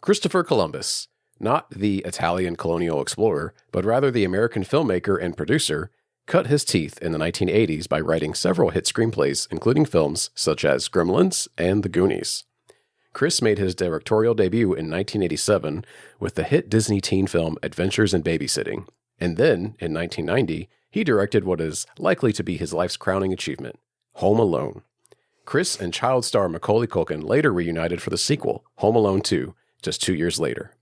Christopher Columbus, not the Italian colonial explorer, but rather the American filmmaker and producer, cut his teeth in the 1980s by writing several hit screenplays, including films such as Gremlins and The Goonies. Chris made his directorial debut in 1987 with the hit Disney teen film Adventures in Babysitting, and then, in 1990, he directed what is likely to be his life's crowning achievement, Home Alone. Chris and child star Macaulay Culkin later reunited for the sequel, Home Alone 2, just 2 years later.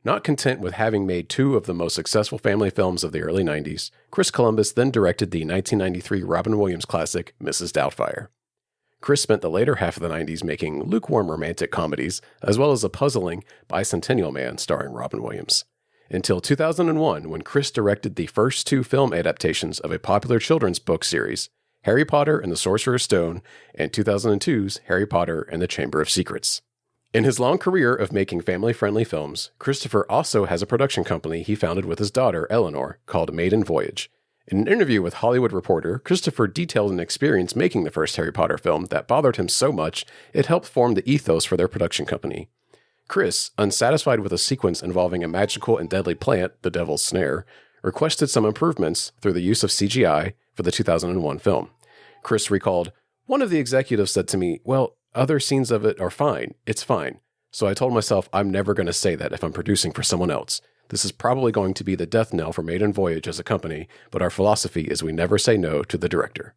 Not content with having made two of the most successful family films of the early 90s, Chris Columbus then directed the 1993 Robin Williams classic, Mrs. Doubtfire. Chris spent the later half of the 90s making lukewarm romantic comedies, as well as a puzzling Bicentennial Man starring Robin Williams. Until 2001, when Chris directed the first two film adaptations of a popular children's book series, Harry Potter and the Sorcerer's Stone, and 2002's Harry Potter and the Chamber of Secrets. In his long career of making family-friendly films, Christopher also has a production company he founded with his daughter, Eleanor, called Maiden Voyage. In an interview with Hollywood Reporter, Christopher detailed an experience making the first Harry Potter film that bothered him so much it helped form the ethos for their production company. Chris, unsatisfied with a sequence involving a magical and deadly plant, the Devil's Snare, requested some improvements through the use of CGI for the 2001 film. Chris recalled, "One of the executives said to me, 'Well, other scenes of it are fine. It's fine.' So I told myself I'm never going to say that if I'm producing for someone else. This is probably going to be the death knell for Maiden Voyage as a company, but our philosophy is we never say no to the director."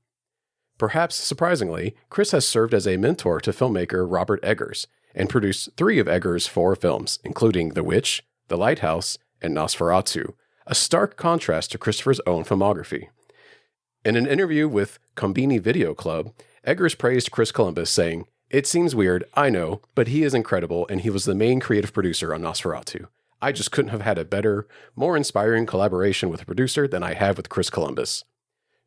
Perhaps surprisingly, Chris has served as a mentor to filmmaker Robert Eggers and produced 3 of Eggers' 4 films, including The Witch, The Lighthouse, and Nosferatu, a stark contrast to Christopher's own filmography. In an interview with Combini Video Club, Eggers praised Chris Columbus, saying, "It seems weird, I know, but he is incredible and he was the main creative producer on Nosferatu. I just couldn't have had a better, more inspiring collaboration with a producer than I have with Chris Columbus."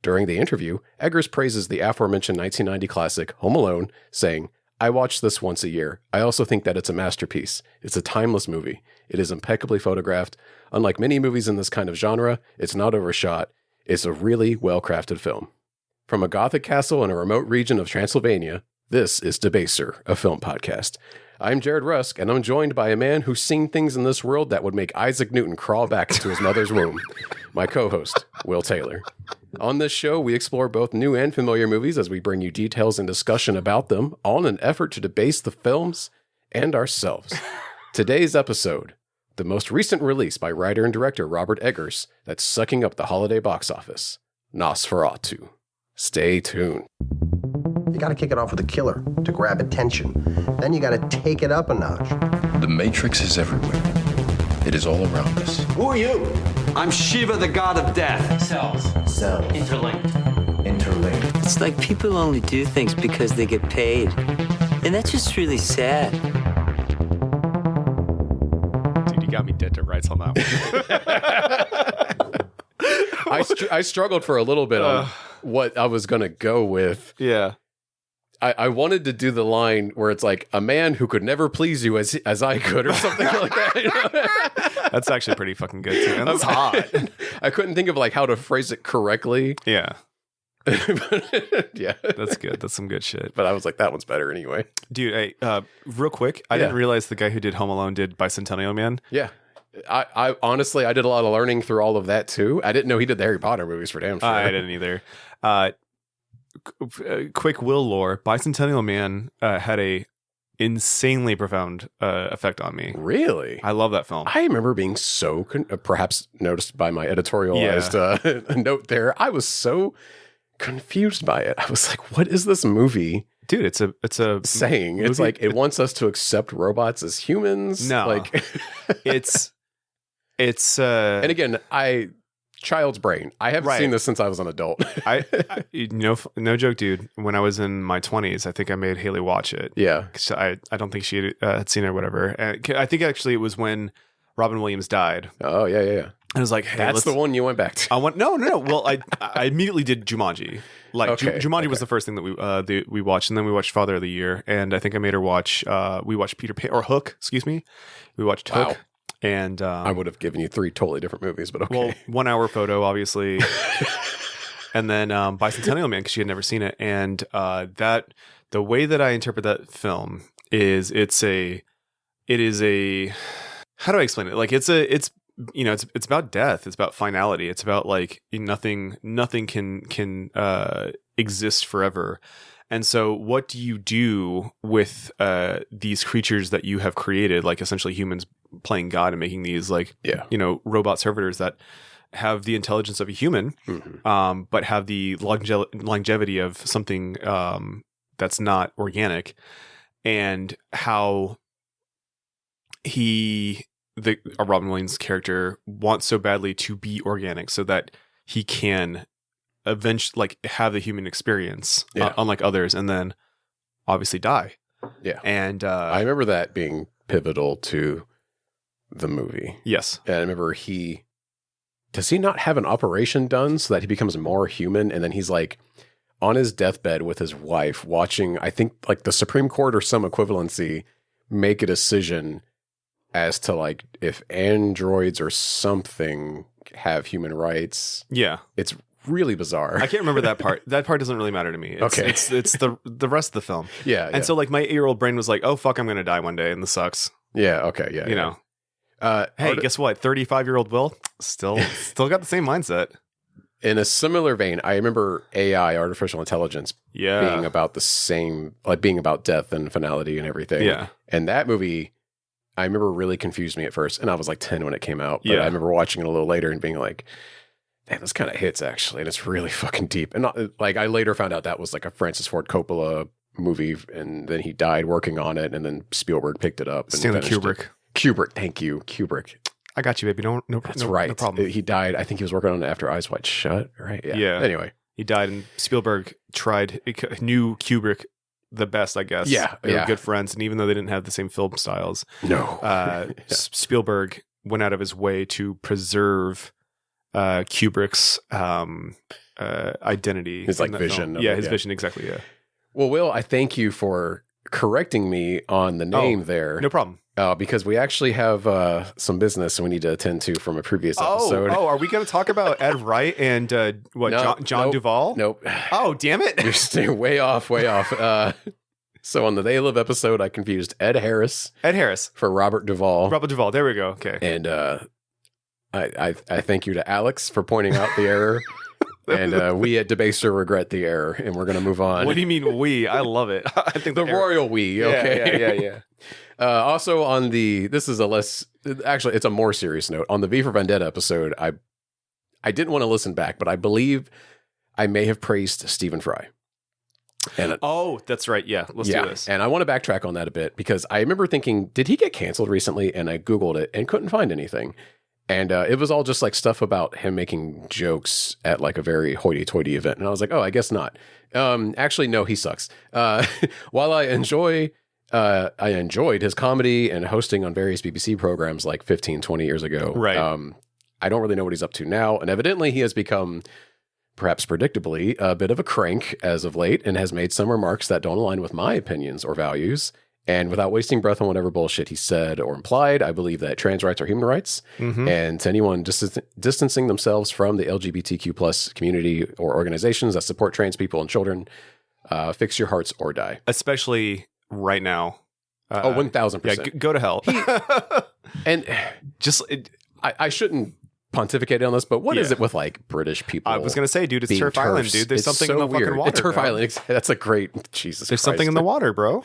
During the interview, Eggers praises the aforementioned 1990 classic Home Alone, saying, "I watch this once a year. I also think that it's a masterpiece. It's a timeless movie. It is impeccably photographed. Unlike many movies in this kind of genre, it's not overshot. It's a really well-crafted film." From a Gothic castle in a remote region of Transylvania, this is Debaser, a film podcast. I'm Jared Rusk, and I'm joined by a man who's seen things in this world that would make Isaac Newton crawl back into his mother's womb, my co-host, Will Taylor. On this show, we explore both new and familiar movies as we bring you details and discussion about them, all in an effort to debase the films and ourselves. Today's episode, the most recent release by writer and director Robert Eggers that's sucking up the holiday box office, Nosferatu. Stay tuned. You gotta kick it off with a killer to grab attention. Then you gotta take it up a notch. The Matrix is everywhere. It is all around us. Who are you? I'm Shiva, the god of death. Cells. Interlinked. It's like people only do things because they get paid. And that's just really sad. Dude, you got me dead to rights on that one. I struggled for a little bit on what I was going to go with. Yeah. I wanted to do the line where it's like a man who could never please you as I could or something like that. You know? That's actually pretty fucking good too. And that's hot. I couldn't think of like how to phrase it correctly. Yeah. Yeah. That's good. That's some good shit. But I was like, that one's better anyway. Dude, hey, real quick, I didn't realize the guy who did Home Alone did Bicentennial Man. Yeah. I honestly, I did a lot of learning through all of that too. I didn't know he did the Harry Potter movies for damn sure. I didn't either. Quick Will lore, Bicentennial Man had a insanely profound effect on me. Really? I love that film. I remember being so, perhaps noticed by my editorialized note there, I was so confused by it. I was like, what is this movie? Dude, it's a saying. It's like it wants us to accept robots as humans. No. Like it's and again, child's brain. I haven't seen this since I was an adult. I no joke, dude. When I was in my 20s, I think I made Haley watch it. Yeah. I don't think she had seen it or whatever. And I think actually it was when Robin Williams died. Oh, yeah. I was like, hey, that's the one you went back to. No. Well, I immediately did Jumanji. Like Jumanji was the first thing that we watched, and then we watched Father of the Year, and I think I made her watch. We watched Peter Pan or Hook. Excuse me. We watched Hook. And I would have given you 3 totally different movies, but okay. Well, 1 hour photo, obviously. And then Bicentennial Man, because she had never seen it. And the way that I interpret that film is it's a it is how do I explain it? Like it's about death. It's about finality. It's about like nothing can exist forever. And so what do you do with these creatures that you have created, like essentially humans playing God and making these like, robot servitors that have the intelligence of a human, but have the longevity of something that's not organic, and how Robin Williams character wants so badly to be organic so that he can eventually like have the human experience, unlike others, and then obviously die. Yeah. And I remember that being pivotal to the movie. Yes. And I remember does he not have an operation done so that he becomes more human? And then he's like on his deathbed with his wife watching, I think like the Supreme Court or some equivalency make a decision as to like if androids or something have human rights. Yeah. It's really bizarre. I can't remember that part. That part doesn't really matter to me. It's the rest of the film. Yeah. And so like my 8-year-old brain was like, oh fuck, I'm gonna die one day and this sucks. Yeah, okay, yeah. You know. Hey, guess what? 35-year-old Will still got the same mindset. In a similar vein, I remember AI, artificial intelligence, being about the same, like being about death and finality and everything. Yeah. And that movie, I remember really confused me at first, and I was like 10 when it came out. But I remember watching it a little later and being like, "Man, this kind of hits actually, and it's really fucking deep." And not, like I later found out that was like a Francis Ford Coppola movie, and then he died working on it, and then Spielberg picked it up. And Stanley Kubrick. Kubrick, thank you, Kubrick. I got you, baby. That's no, right. No problem. He died. I think he was working on it after Eyes Wide Shut, right? Yeah. Anyway, he died, and Spielberg knew Kubrick the best, I guess. Yeah, they were good friends, and even though they didn't have the same film styles, Spielberg went out of his way to preserve Kubrick's identity, his like vision. His vision, exactly. Yeah. Well, Will, I thank you for correcting me on the name there. No problem. Because we actually have some business we need to attend to from a previous episode. Oh, are we going to talk about Ed Wright and John Duvall? Nope. Oh, damn it! You're staying way off. So on the They Live episode, I confused Ed Harris for Robert Duvall. Robert Duvall. There we go. Okay. And I thank you to Alex for pointing out the error. And we at Debaser regret the error, and we're going to move on. What do you mean we? I love it. I think the royal we. Okay. Yeah. Also on it's a more serious note. On the V for Vendetta episode, I didn't want to listen back, but I believe I may have praised Stephen Fry. And that's right. Yeah, let's do this. And I want to backtrack on that a bit because I remember thinking, did he get canceled recently? And I Googled it and couldn't find anything. And it was all just like stuff about him making jokes at like a very hoity-toity event. And I was like, oh, I guess not. Actually, no, he sucks. While I enjoyed his comedy and hosting on various BBC programs like 15, 20 years ago. Right. I don't really know what he's up to now. And evidently he has become, perhaps predictably, a bit of a crank as of late and has made some remarks that don't align with my opinions or values. And without wasting breath on whatever bullshit he said or implied, I believe that trans rights are human rights. Mm-hmm. And to anyone distancing themselves from the LGBTQ plus community or organizations that support trans people and children, fix your hearts or die. Especially right now. 1,000%. Yeah, go to hell. And I shouldn't pontificate on this, but what is it with like British people? I was going to say, dude, it's Turf Island, dude. There's something in the fucking water. Turf Island. That's a great, Jesus There's Christ. something in the water, bro.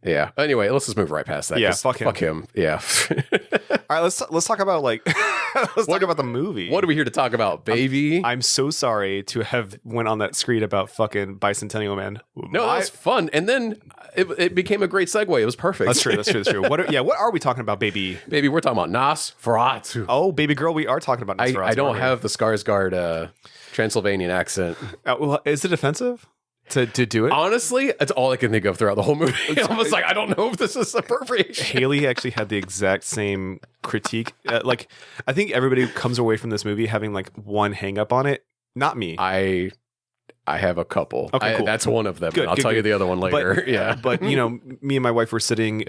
Yeah. Anyway, let's just move right past that. Yeah, fuck him. Yeah. All right, let's talk about talk about the movie. What are we here to talk about, baby? I'm so sorry to have went on that screed about fucking Bicentennial Man. No, that was fun, and then it became a great segue. It was perfect. That's true. What are we talking about, baby? Baby, we're talking about Nosferatu. Oh, baby girl, we are talking about Nosferatu. I don't have the Skarsgård Transylvanian accent. Well, is it offensive? To do it? Honestly, it's all I can think of throughout the whole movie. I was like, I don't know if this is appropriation. Haley actually had the exact same critique. I think everybody comes away from this movie having like one hang up on it. Not me. I have a couple. Okay, cool. That's one of them. Good, I'll tell you the other one later. But me and my wife were sitting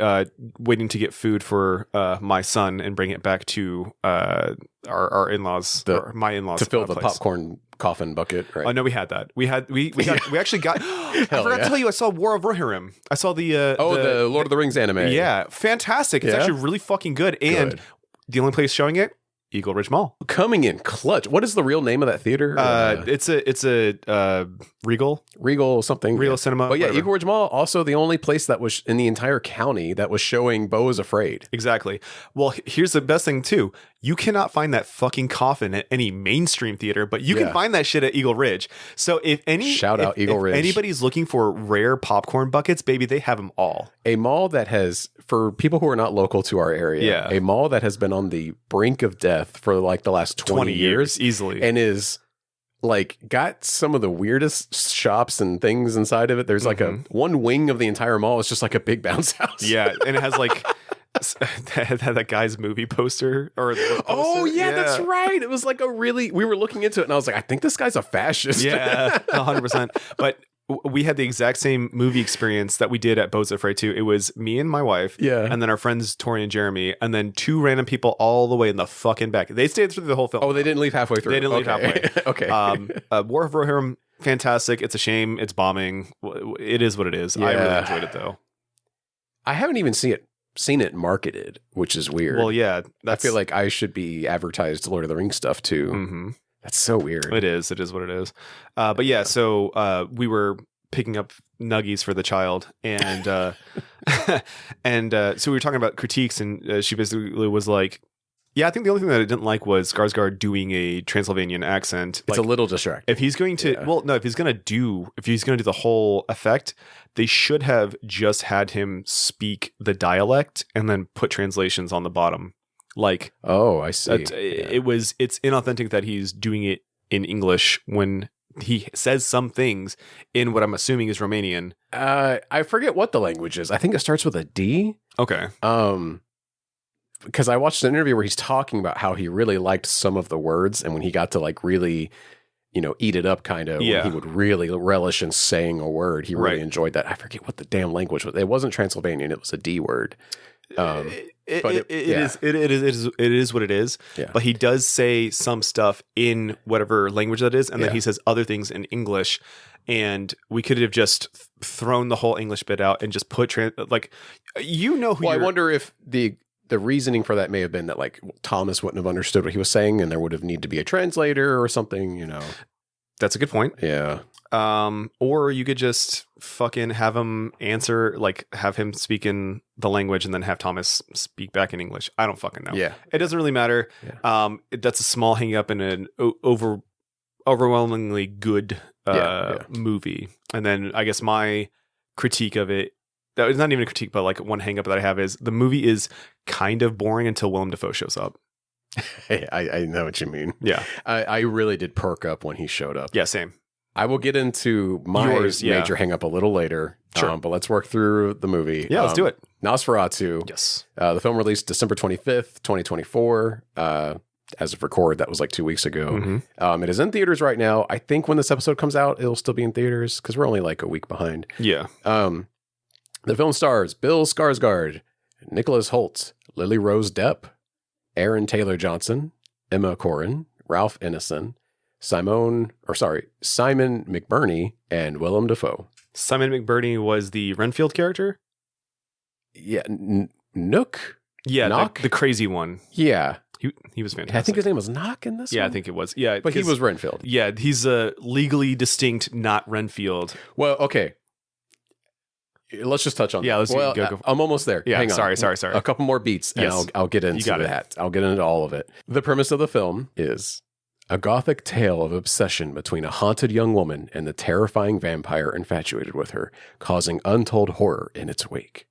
waiting to get food for my son and bring it back to our in-laws, or my in-laws, to fill the popcorn coffin bucket, right? Oh no, we had that. We actually got. I forgot to tell you, I saw War of Rohirrim. I saw the Lord of the Rings anime. Yeah, fantastic. It's actually really fucking good. And the only place showing it, Eagle Ridge Mall. Coming in clutch. What is the real name of that theater? It's a Regal something. Regal Cinema. But yeah, whatever. Eagle Ridge Mall, also the only place that was in the entire county that was showing Beau is Afraid. Exactly. Well, here's the best thing too. You cannot find that fucking coffin at any mainstream theater, but you can find that shit at Eagle Ridge. So if anybody's looking for rare popcorn buckets, baby, they have them all. A mall that has, for people who are not local to our area, a mall that has been on the brink of death for like the last 20 years easily, and is like got some of the weirdest shops and things inside of it. There's like a one wing of the entire mall is just like a big bounce house. Yeah, and it has like that guy's movie poster or the poster. That's right. It was like we were looking into it and I was like, I think this guy's a fascist. Yeah, 100%. But we had the exact same movie experience that we did at Beau's Afraid 2. It was me and my wife, and then our friends Tori and Jeremy, and then two random people all the way in the fucking back. They stayed through the whole film. Oh, they didn't leave halfway through. They didn't leave halfway. Okay. War of Rohirrim, fantastic. It's a shame it's bombing. It is what it is. I really enjoyed it though. I haven't even seen it marketed, which is weird. Well, yeah, I feel like I should be advertised Lord of the Rings stuff too. Mm-hmm. That's so weird. It is what it is. But yeah, so we were picking up nuggies for the child, and so we were talking about critiques, and she basically was like, yeah, I think the only thing that I didn't like was Skarsgård doing a Transylvanian accent. It's like, a little distracting. If he's going to, if he's going to do the whole effect, they should have just had him speak the dialect and then put translations on the bottom. Like, oh, I see. It's inauthentic that he's doing it in English when he says some things in what I'm assuming is Romanian. I forget what the language is. I think it starts with a D. Okay. Because I watched an interview where he's talking about how he really liked some of the words, and when he got to like really, eat it up kind of, when he would really relish in saying a word, he really enjoyed that. I forget what the damn language was. It wasn't Transylvanian. It was a D word. It is what it is. Yeah. But he does say some stuff in whatever language that is, and then he says other things in English. And we could have just thrown the whole English bit out and just put who. Well, I wonder if the reasoning for that may have been that like Thomas wouldn't have understood what he was saying, and there would have needed to be a translator or something. That's a good point. Yeah. Or you could just fucking have him answer, like have him speak in the language and then have Thomas speak back in English. I don't fucking know. Yeah. It doesn't really matter. Yeah. That's a small hang up in an overwhelmingly good movie. And then I guess my critique of it, that was not even a critique, but like one hang up that I have is the movie is kind of boring until Willem Dafoe shows up. Hey, I know what you mean. Yeah. I really did perk up when he showed up. Yeah, same. I will get into my major hang up a little later. Sure. But let's work through the movie. Yeah, let's do it. Nosferatu. Yes. The film released December 25th, 2024. As of record, that was like 2 weeks ago. Mm-hmm. It is in theaters right now. I think when this episode comes out, it'll still be in theaters because we're only like a week behind. Yeah. The film stars Bill Skarsgård, Nicholas Hoult, Lily Rose Depp, Aaron Taylor Johnson, Emma Corrin, Ralph Ineson, Simon McBurney, and Willem Dafoe. Simon McBurney was the Renfield character? Yeah. Nook? Yeah, Knock? the crazy one. Yeah. He was fantastic. I think his name was Knock in this one? I think it was. Yeah. But he was Renfield. Yeah, he's a legally distinct, not Renfield. Well, okay. Let's just touch on that. Let's go. I'm almost there. Yeah, hang on. Sorry. A couple more beats, and I'll get into that. I'll get into all of it. The premise of the film is a gothic tale of obsession between a haunted young woman and the terrifying vampire infatuated with her, causing untold horror in its wake.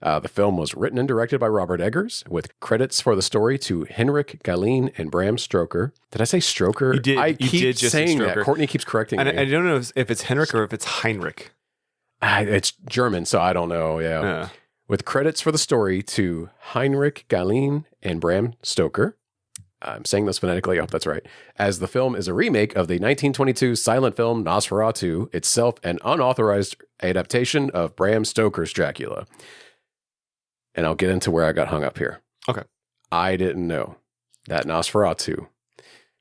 The film was written and directed by Robert Eggers, with credits for the story to Henrik Galeen and Bram Stoker. Did I say Stroker? You did. I You keep did just saying Stroker. that. Courtney keeps correcting me. I don't know if it's Henrik or if it's Heinrich. It's German, so I don't know. Yeah. With credits for the story to Heinrich Galeen and Bram Stoker. I'm saying this phonetically. I hope that's right. As the film is a remake of the 1922 silent film Nosferatu, itself an unauthorized adaptation of Bram Stoker's Dracula. And I'll get into where I got hung up here. Okay. I didn't know that Nosferatu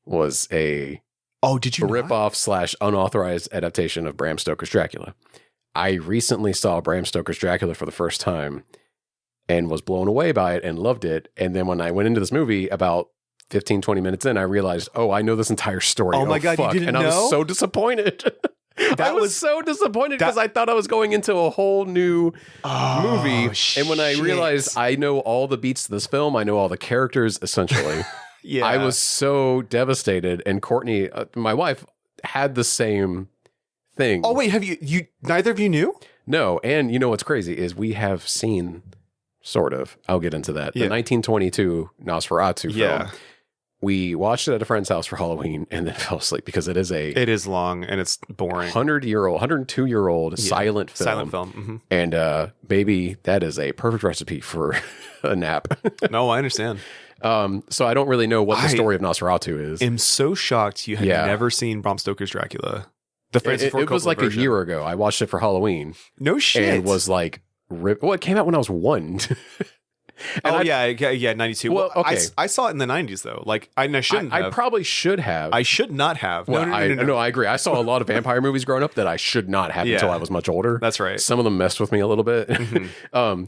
was a Oh, did you a rip-off / unauthorized adaptation of Bram Stoker's Dracula. I recently saw Bram Stoker's Dracula for the first time and was blown away by it and loved it. And then when I went into this movie about 15, 20 minutes in, I realized, I know this entire story. Oh my God, fuck. you didn't know? I was so disappointed. I was so disappointed because I thought I was going into a whole new movie. And when I realized I know all the beats of this film, I know all the characters, essentially. Yeah. I was so devastated. And Courtney, my wife, had the same thing. Oh, wait, have you neither of you knew? No. And you know what's crazy is we have seen, sort of, I'll get into that, the 1922 Nosferatu film. We watched it at a friend's house for Halloween and then fell asleep because it is long and it's boring. 102-year-old silent film. Silent film. Mm-hmm. And baby, that is a perfect recipe for a nap. No, I understand. So I don't really know what the story of Nosferatu is. I'm so shocked you had never seen Bram Stoker's Dracula. The Francis Ford it was Coppola like version. a year ago. I watched it for Halloween. No shit. And it was like, it came out when I was 1. Yeah, 92. Well, okay. I saw it in the 90s though. Like I shouldn't have. I probably should have. I should not have. Well, No. I agree. I saw a lot of vampire movies growing up that I should not have until I was much older. That's right. Some of them messed with me a little bit. Mm-hmm.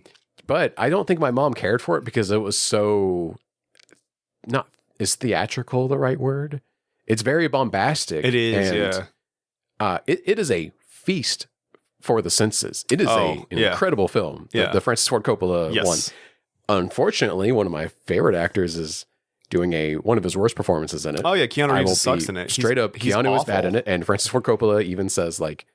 But I don't think my mom cared for it because it was so is theatrical the right word? It's very bombastic. It is, and, it is a feast for the senses. It is an incredible film. The Francis Ford Coppola one. Unfortunately, one of my favorite actors is doing one of his worst performances in it. Oh yeah, Keanu Reeves sucks in it. Straight up, Keanu was bad in it, and Francis Ford Coppola even says like,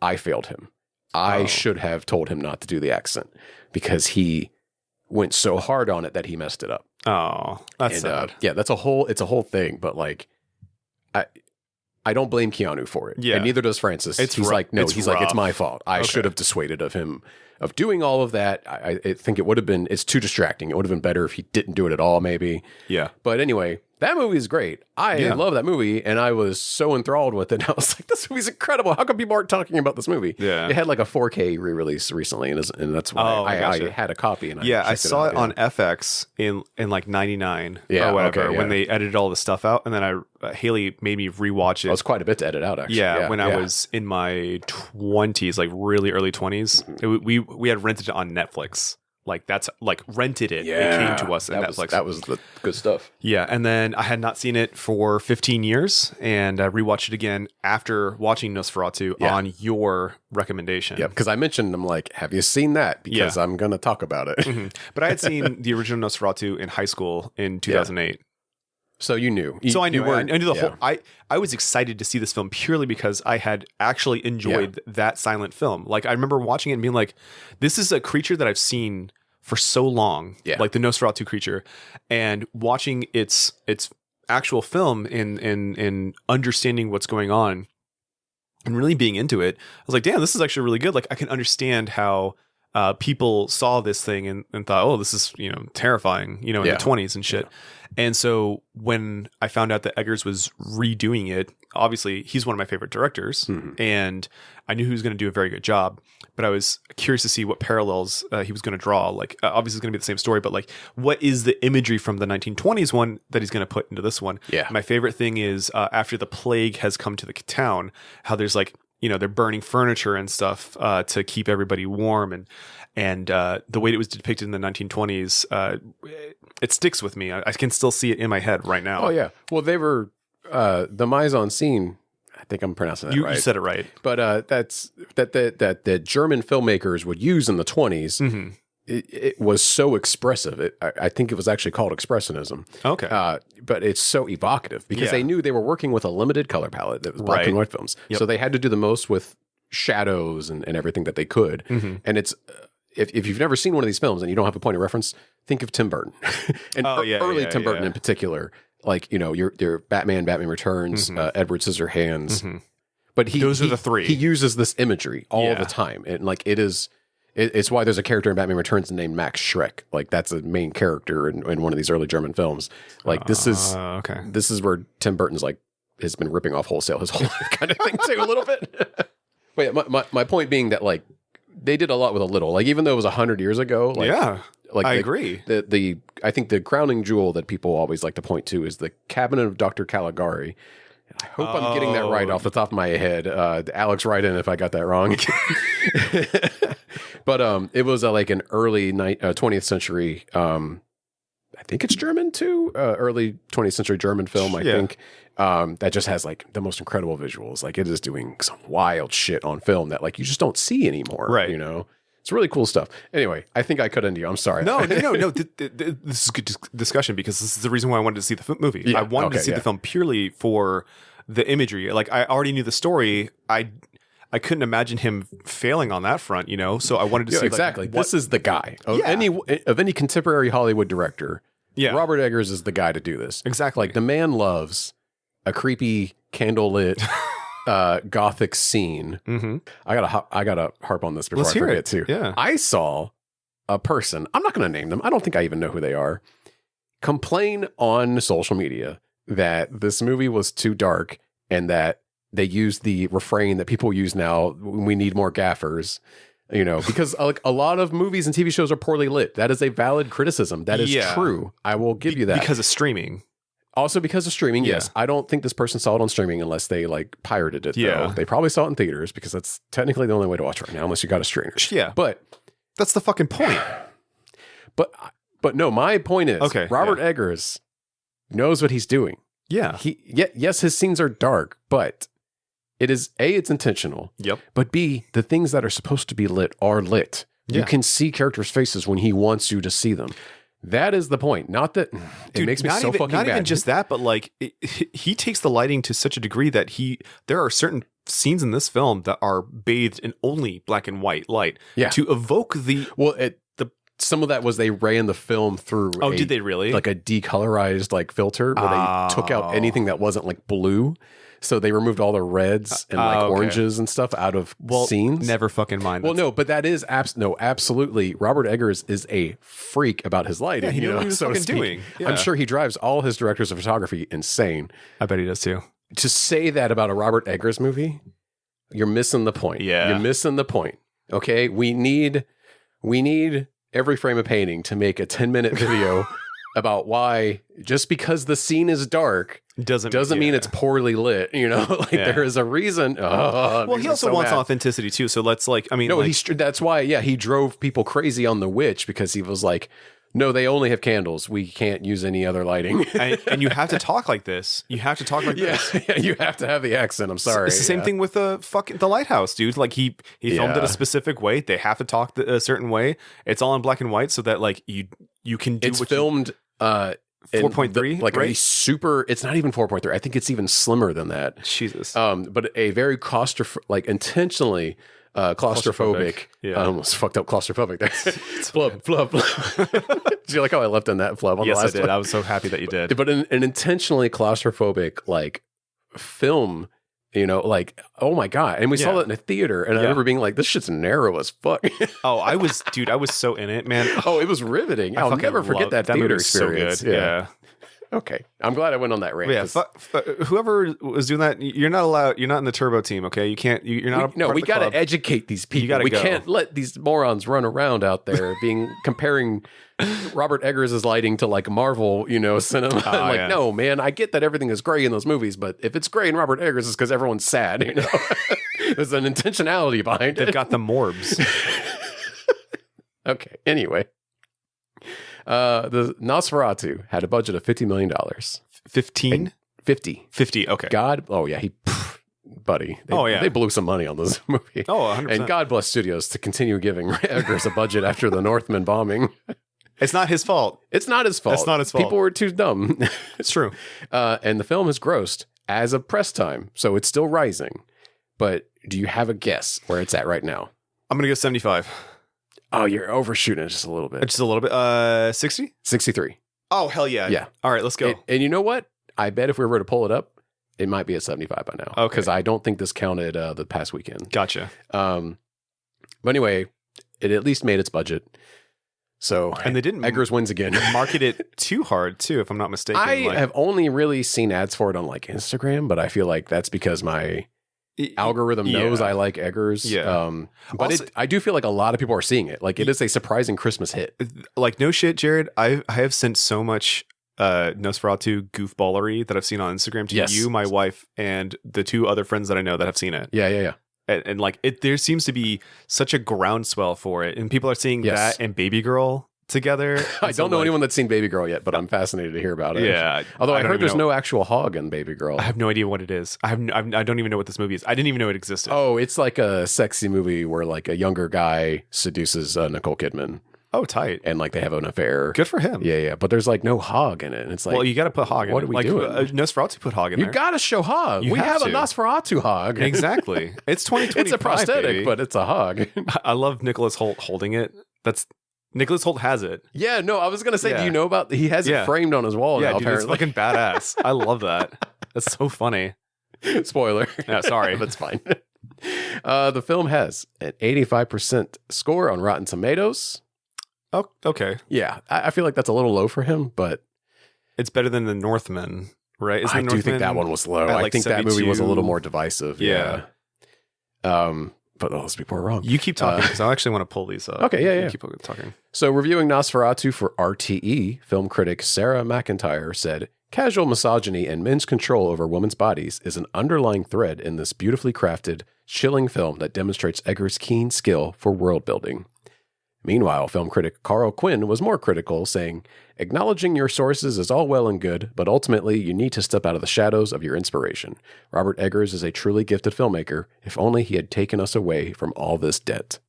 "I failed him. I should have told him not to do the accent because he went so hard on it that he messed it up." Oh, that's sad. It's a whole thing, but like, I don't blame Keanu for it. Yeah, and neither does Francis. He's like, it's my fault. I should have dissuaded of him of doing all of that. I think it would have been, it's too distracting. It would have been better if he didn't do it at all, maybe. Yeah. But anyway, that movie is great. I love that movie, and I was so enthralled with it. I was like, this movie's incredible. How come people aren't talking about this movie? Yeah. It had like a 4K re-release recently, and that's why I had a copy. And I saw it on FX in like 99 or whatever when they edited all the stuff out, and then Haley made me rewatch it. It was quite a bit to edit out, actually. Yeah, when I was in my 20s, like really early 20s. We had rented it on Netflix. Like that's like rented it. It came to us in Netflix. That was the good stuff. Yeah, and then I had not seen it for 15 years, and I rewatched it again after watching Nosferatu on your recommendation. Yeah, because I mentioned, I'm like, have you seen that? Because I'm going to talk about it. Mm-hmm. But I had seen the original Nosferatu in high school in 2008. So you knew. I knew. I knew the whole. I was excited to see this film purely because I had actually enjoyed that silent film. Like I remember watching it and being like, "This is a creature that I've seen for so long." Yeah. Like the Nosferatu creature, and watching its actual film in understanding what's going on and really being into it. I was like, "Damn, this is actually really good." Like I can understand how people saw this thing and thought, "Oh, this is terrifying," in the 20s and shit. Yeah. And so when I found out that Eggers was redoing it, obviously he's one of my favorite directors, and I knew he was going to do a very good job. But I was curious to see what parallels he was going to draw. Like, obviously it's going to be the same story, but like, what is the imagery from the 1920s one that he's going to put into this one? Yeah. My favorite thing is after the plague has come to the town, how there's like, they're burning furniture and stuff to keep everybody warm, and the way it was depicted in the 1920s, it sticks with me. I can still see it in my head right now. Oh yeah. Well, they were the mise en scene. I think I'm pronouncing that right. You said it right. But that's that the German filmmakers would use in the 20s. Mm-hmm. It was so expressive. I think it was actually called expressionism. Okay. But it's so evocative because they knew they were working with a limited color palette that was black and white films. Yep. So they had to do the most with shadows and everything that they could. Mm-hmm. And it's if you've never seen one of these films and you don't have a point of reference, think of Tim Burton. And early Tim Burton in particular. Like, your Batman Returns, Edward Scissorhands. Mm-hmm. But those are the three. He uses this imagery all the time. And like it's why there's a character in Batman Returns named Max Schreck. Like that's a main character in one of these early German films. Like this is where Tim Burton's like has been ripping off wholesale his whole life kind of thing too a little bit. But my point being that like they did a lot with a little. Like even though it was 100 years ago. Like, like I agree. I think the crowning jewel that people always like to point to is the Cabinet of Dr. Caligari. I hope I'm getting that right off the top of my head. Alex, write in if I got that wrong. But it was like an early 20th century. I think it's German too. Early 20th century German film. I think that just has like the most incredible visuals. Like it is doing some wild shit on film that like you just don't see anymore. Right. You know. It's really cool stuff. Anyway, I think I cut into you. I'm sorry. No. This is a good discussion because this is the reason why I wanted to see the movie. Yeah, I wanted to see the film purely for the imagery. Like I already knew the story. I couldn't imagine him failing on that front, you know. So I wanted to see exactly. Like, this is the guy of any contemporary Hollywood director. Yeah, Robert Eggers is the guy to do this. Exactly. Like the man loves a creepy candlelit gothic scene. Mm-hmm. I gotta harp on this before I forget too. Yeah. I saw a person, I'm not gonna name them, I don't think I even know who they are, complain on social media that this movie was too dark and that they used the refrain that people use now, we need more gaffers. You know, because like a lot of movies and TV shows are poorly lit. That is a valid criticism. That is true. I will give you that. Because of streaming. Also because of streaming, yes. I don't think this person saw it on streaming unless they like pirated it. Yeah. Though. They probably saw it in theaters because that's technically the only way to watch it right now, unless you got a streamer. Yeah. But that's the fucking point. But no, my point is Robert Eggers knows what he's doing. Yeah. Yes, his scenes are dark, but it is A, it's intentional. Yep. But B, the things that are supposed to be lit are lit. Yeah. You can see characters' faces when he wants you to see them. That is the point. Not that it makes me so fucking bad. Not even just that, but like he takes the lighting to such a degree that there are certain scenes in this film that are bathed in only black and white light to evoke the some of that was they ran the film through. Oh, did they really? Like a decolorized like filter where they took out anything that wasn't like blue. So they removed all the reds and like oranges and stuff out of scenes. Never fucking mind. Well, no, but that is absolutely. Robert Eggers is a freak about his lighting. Yeah, he knows what he was fucking doing. Yeah. I'm sure he drives all his directors of photography insane. I bet he does too. To say that about a Robert Eggers movie, you're missing the point. Yeah, you're missing the point. Okay, we need every frame of painting to make a 10-minute video about why just because the scene is dark doesn't mean it's poorly lit, you know. Like there is a reason. Well, he also wants authenticity too. So let's that's why he drove people crazy on The Witch because he was like, no, they only have candles. We can't use any other lighting. and you have to talk like this. You have to talk like this. Yeah, you have to have the accent. I'm sorry. It's the same thing with the Lighthouse, dude. Like he filmed it a specific way. They have to talk a certain way. It's all in black and white so that like you can do. It's filmed 4.3, like right? a super. It's not even 4.3. I think it's even slimmer than that. Jesus. But a very intentionally claustrophobic. Yeah. I almost fucked up claustrophobic there. Flub. Do you like how I left in that flub on the last I did. one? I was so happy that you did. But an intentionally claustrophobic like film, you know, like, oh my God. And we saw that in a theater and I remember being like, this shit's narrow as fuck. I was so in it, man. Oh, it was riveting. I'll never forget that theater experience. So good. Yeah. Okay. I'm glad I went on that rant. Yeah. Whoever was doing that, you're not allowed. You're not in the turbo team. Okay. You can't. You're not. We got to educate these people. We can't let these morons run around out there comparing Robert Eggers' lighting to like Marvel, you know, cinema. No, man. I get that everything is gray in those movies, but if it's gray in Robert Eggers, it's because everyone's sad. You know, there's an intentionality behind it. They've got the morbs. Okay. Anyway. The Nosferatu had a budget of $50 million. 15? 50. 50, okay. Buddy. They blew some money on this movie. Oh, 100%. And God bless studios to continue giving Eggers a budget after the Northman bombing. It's not his fault. It's not his fault. It's not his fault. People were too dumb. It's true. And the film has grossed as of press time, so it's still rising. But do you have a guess where it's at right now? I'm going to go 75. Oh, you're overshooting it just a little bit. Just a little bit. 60? 63. Oh, hell yeah. Yeah. All right, let's go. And you know what? I bet if we were to pull it up, it might be at 75 by now. Okay. Because I don't think this counted the past weekend. Gotcha. But anyway, it at least made its budget. So, and they didn't Eggers wins again. Market it too hard, too, if I'm not mistaken. I have only really seen ads for it on like Instagram, but I feel like that's because my algorithm knows I like Eggers. Yeah. But also, I do feel like a lot of people are seeing it. Like it is a surprising Christmas hit. Like no shit, Jared. I have sent so much Nosferatu goofballery that I've seen on Instagram to you, my wife, and the 2 other friends that I know that have seen it. Yeah. And like there seems to be such a groundswell for it, and people are seeing that and Baby Girl together. I don't know anyone that's seen Baby Girl yet, but I'm fascinated to hear about it. Yeah. Although I heard there's no actual hog in Baby Girl. I have no idea what it is. I don't even know what this movie is. I didn't even know it existed. Oh, it's like a sexy movie where like a younger guy seduces Nicole Kidman. Oh, tight. And like they have an affair. Good for him. Yeah. But there's like no hog in it. And it's like, well, you got to put hog in it. What are we doing? Nosferatu put hog in there. You got to show hog. We have a Nosferatu hog. Exactly. It's 2025. It's a prosthetic, baby. But it's a hog. I love Nicholas Hoult holding it. Nicholas Hoult has it. Yeah, no, I was going to say, do you know about, he has it framed on his wall now, dude, apparently. It's fucking badass. I love that. That's so funny. Spoiler. Yeah, sorry. That's fine. The film has an 85% score on Rotten Tomatoes. Oh, okay. Yeah, I feel like that's a little low for him, but it's better than The Northman, right? I do think that one was low. I think that movie was a little more divisive. Yeah. But those people are wrong. You keep talking because I actually want to pull these up. Okay, yeah. You keep talking. So, reviewing Nosferatu for RTE, film critic Sarah McIntyre said, "Casual misogyny and men's control over women's bodies is an underlying thread in this beautifully crafted, chilling film that demonstrates Eggers' keen skill for world building." Meanwhile, film critic Carl Quinn was more critical, saying, "Acknowledging your sources is all well and good, but ultimately you need to step out of the shadows of your inspiration. Robert Eggers is a truly gifted filmmaker. If only he had taken us away from all this debt."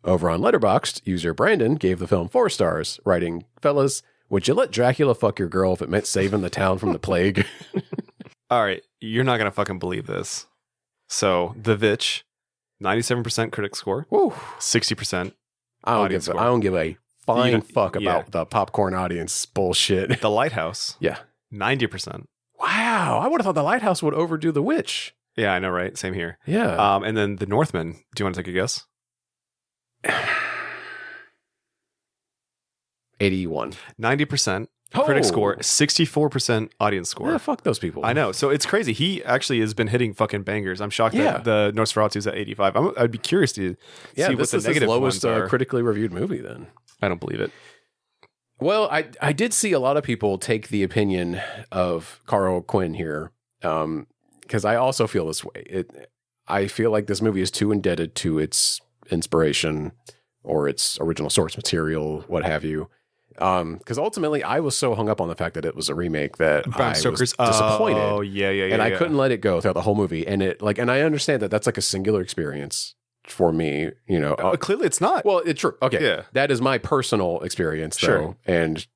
Over on Letterboxd, user Brandon gave the film 4 stars, writing, "Fellas, would you let Dracula fuck your girl if it meant saving the town from the plague?" All right, you're not going to fucking believe this. So, The Vitch, 97% critic score, 60%. I don't give a fine fuck about the popcorn audience bullshit. The Lighthouse. 90%. Wow. I would have thought The Lighthouse would overdo The Witch. Yeah, I know, right? Same here. Yeah. And then The Northman. Do you want to take a guess? 81. 90% critic score, 64% audience score. Yeah, fuck those people. I know. So it's crazy. He actually has been hitting fucking bangers. I'm shocked that the Nosferatu's at 85. I'd be curious to see what the negative lowest ones are. Critically reviewed movie then. I don't believe it. Well, I did see a lot of people take the opinion of Carl Quinn here, because I also feel this way. I feel like this movie is too indebted to its inspiration or its original source material, what have you. Because ultimately, I was so hung up on the fact that it was a remake that I was disappointed. Oh, yeah. And I couldn't let it go throughout the whole movie. And and I understand that that's like a singular experience for me, you know. Clearly it's not. Well, it's true. Okay. Yeah. That is my personal experience, though. Sure. And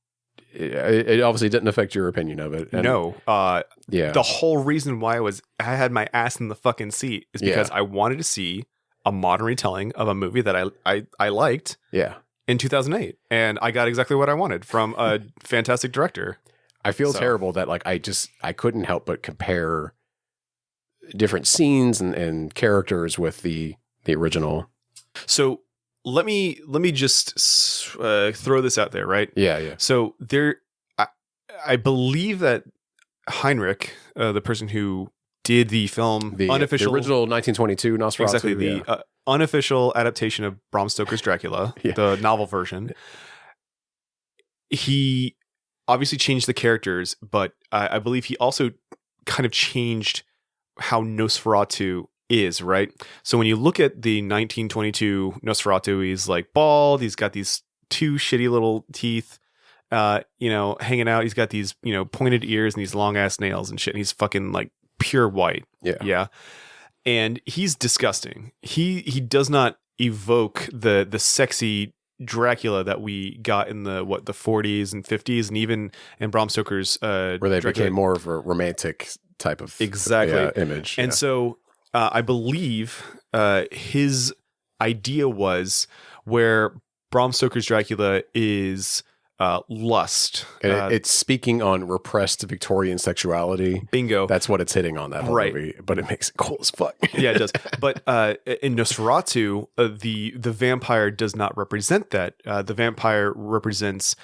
it obviously didn't affect your opinion of it. And no. Yeah. The whole reason why I had my ass in the fucking seat is because I wanted to see a modern retelling of a movie that I liked. Yeah. In 2008, and I got exactly what I wanted from a fantastic director. I feel terrible that like I couldn't help but compare different scenes and characters with the original. So let me just throw this out there, right? Yeah. So I believe that Heinrich, the person who did the film, the original 1922 Nosferatu, exactly the unofficial adaptation of Bram Stoker's Dracula, the novel version. He obviously changed the characters, but I believe he also kind of changed how Nosferatu is, right? So when you look at the 1922 Nosferatu, he's like bald, he's got these 2 shitty little teeth, hanging out. He's got these, pointed ears and these long ass nails and shit. And he's fucking like pure white. Yeah. And he's disgusting. He does not evoke the sexy Dracula that we got in the 40s and 50s, and even in Bram Stoker's where they Dracula. Became more of a romantic type of image. And so I believe his idea was where Bram Stoker's Dracula is lust. It's speaking on repressed Victorian sexuality. Bingo. That's what it's hitting on, that whole movie. But it makes it cool as fuck. Yeah, it does. But in Nosferatu, the vampire does not represent that. The vampire represents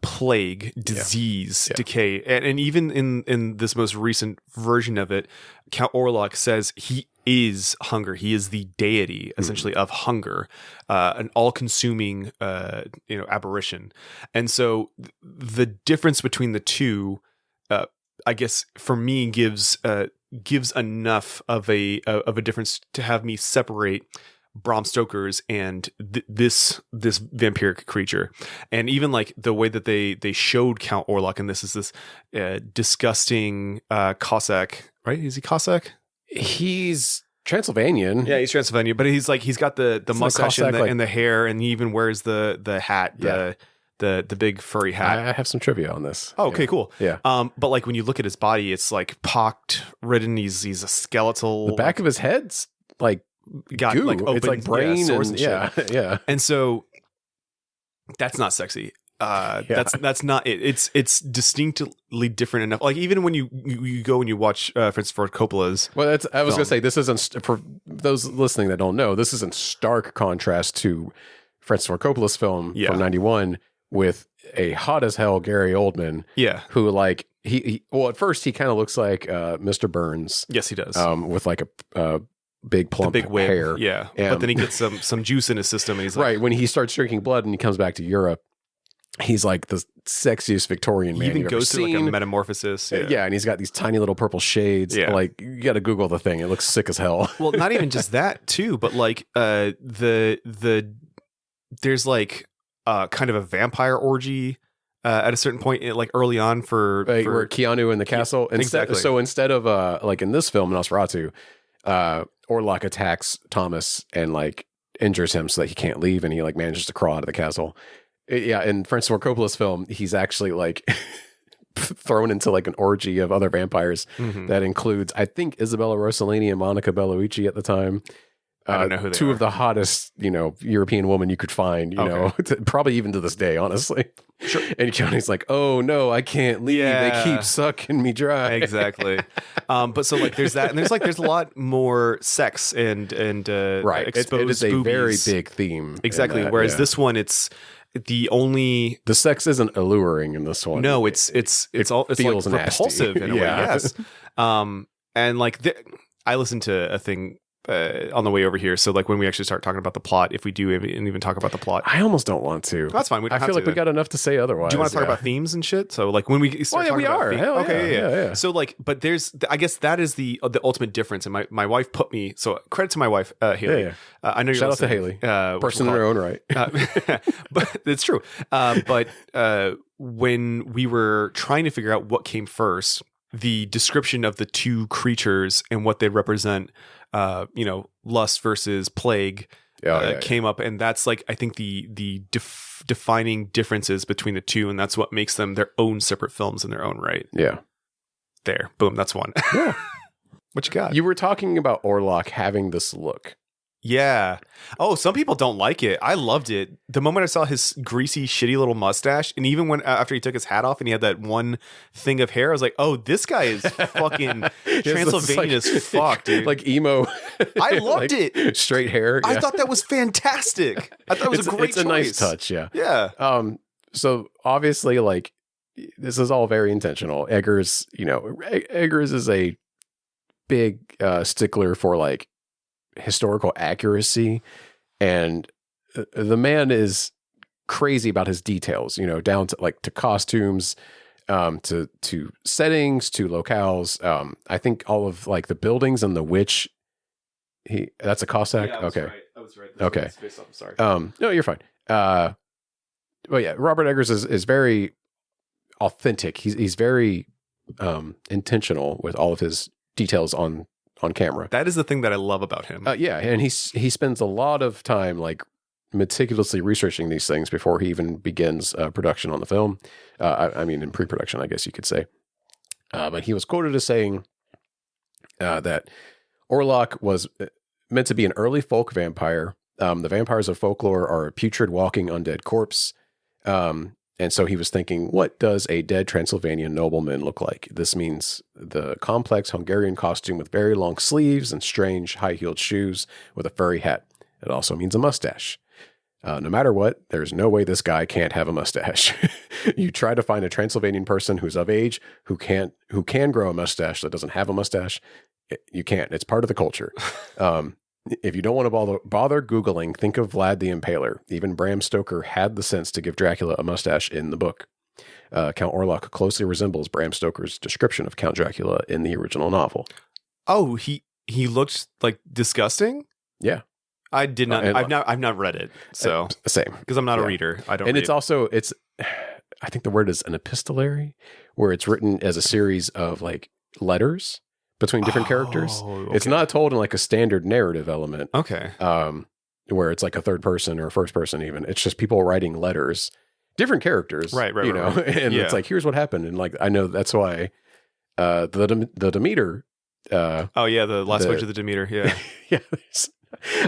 plague, disease, decay. And even in this most recent version of it, Count Orlok says he is hunger. He is the deity, essentially, of hunger, an all-consuming, apparition. And so the difference between the two, I guess, for me, gives enough of a difference to have me separate Bram Stoker's and this vampiric creature. And even like the way that they showed Count Orlok, and this is this disgusting Cossack, right? Is he Cossack? He's Transylvanian. Yeah, he's Transylvanian, but he's got the mustache Cossack, and the hair, and he even wears the hat, the big furry hat. I have some trivia on this. Oh, okay, cool. Yeah. But like when you look at his body, it's like pocked ridden. He's a skeletal. The back of his head's like got goo. like open, it's like brain and shit. yeah. And so that's not sexy. That's not it. It's distinctly different enough. Like even when you go and you watch Francis Ford Coppola's. Well, I was gonna say this isn't, for those listening that don't know, this is in stark contrast to Francis Ford Coppola's film from '91 with a hot as hell Gary Oldman. Yeah, who like he well at first he kind of looks like Mr. Burns. Yes, he does. With like a big plump wig. hair. Yeah, but then he gets some juice in his system, and he's like, right when he starts drinking blood and he comes back to Europe. He's like the sexiest Victorian man. He even goes through like a metamorphosis. Yeah, and he's got these tiny little purple shades. Yeah. Like you got to Google the thing; it looks sick as hell. Well, not even just that too, but like there's like kind of a vampire orgy at a certain point, like early on for where Keanu in the castle. Exactly. So instead of like in this film Nosferatu, Orlok attacks Thomas and like injures him so that he can't leave, and he like manages to crawl out of the castle. Yeah, in Francis Ford Coppola's film, he's actually like thrown into like an orgy of other vampires that includes, I think, Isabella Rossellini and Monica Bellucci at the time. I don't know who they two are. of the hottest, European women you could find, probably even to this day, honestly. Sure. And Johnny's like, oh no, I can't leave. Yeah. They keep sucking me dry. Exactly. But so like there's that, and there's a lot more sex and right. It exposed is a boobies. very big theme. Exactly. in that, Whereas yeah. this one, it's the sex isn't alluring in this one. No, it's all it's feels like nasty. repulsive in a way. Yeah. Yes. And like I listened to a thing on the way over here. So like when we actually start talking about the plot, if we do even talk about the plot, I almost don't want to. That's fine. We don't I feel like we got enough to say otherwise. Do you want to talk about themes and shit? So like when we start talking about themes, Hell okay, yeah. So like, but I guess that is the ultimate difference. And my wife put me, so credit to my wife, Haley. Yeah. I know you're Shout out to listening. Haley, person in her own right. But it's true. But when we were trying to figure out what came first, the description of the two creatures and what they represent, lust versus plague, came up, and that's like I think the defining differences between the two, and that's what makes them their own separate films in their own right. Yeah. There, boom, that's one. Yeah. What you got? You were talking about Orlok having this look. Yeah. Oh, some people don't like it. I loved it. The moment I saw his greasy, shitty little mustache, and even when after he took his hat off and he had that one thing of hair, I was like, "Oh, this guy is fucking Transylvanian as fuck, dude." Like emo. I loved it. Straight hair. I yeah. thought that was fantastic. I thought it was a great It's choice. a nice touch. Yeah. Yeah. So obviously, like, this is all very intentional. Eggers is a big stickler for like historical accuracy, and the man is crazy about his details, down to like to costumes, to settings, to locales. I think all of like the buildings and the witch, that's a Cossack. Yeah, okay. I was right. Okay. I'm sorry. No, you're fine. Well, yeah, Robert Eggers is very authentic. He's very intentional with all of his details on camera. That is the thing that I love about him. Yeah, and he spends a lot of time like meticulously researching these things before he even begins production on the film. I mean, in pre-production, I guess you could say. But he was quoted as saying that Orlok was meant to be an early folk vampire. The vampires of folklore are a putrid, walking, undead corpse. And so he was thinking, what does a dead Transylvanian nobleman look like? This means the complex Hungarian costume with very long sleeves and strange high-heeled shoes with a furry hat. It also means a mustache. No matter what, there's no way this guy can't have a mustache. You try to find a Transylvanian person who's of age who can grow a mustache that doesn't have a mustache. You can't. It's part of the culture. If you don't want to bother Googling, think of Vlad the Impaler. Even Bram Stoker had the sense to give Dracula a mustache in the book. Count Orlok closely resembles Bram Stoker's description of Count Dracula in the original novel. Oh, he looked like disgusting? Yeah. I did not. I've not read it. So same. Because I'm not a reader. I don't. And read it's also I think the word is an epistolary, where it's written as a series of like letters between different characters. Okay. It's not told in like a standard narrative element. Okay. Where it's like a third person or a first person even. It's just people writing letters, different characters. Right. You know, and it's like, here's what happened. And like, I know that's why the Demeter. The last voyage of the Demeter. Yeah. Yeah.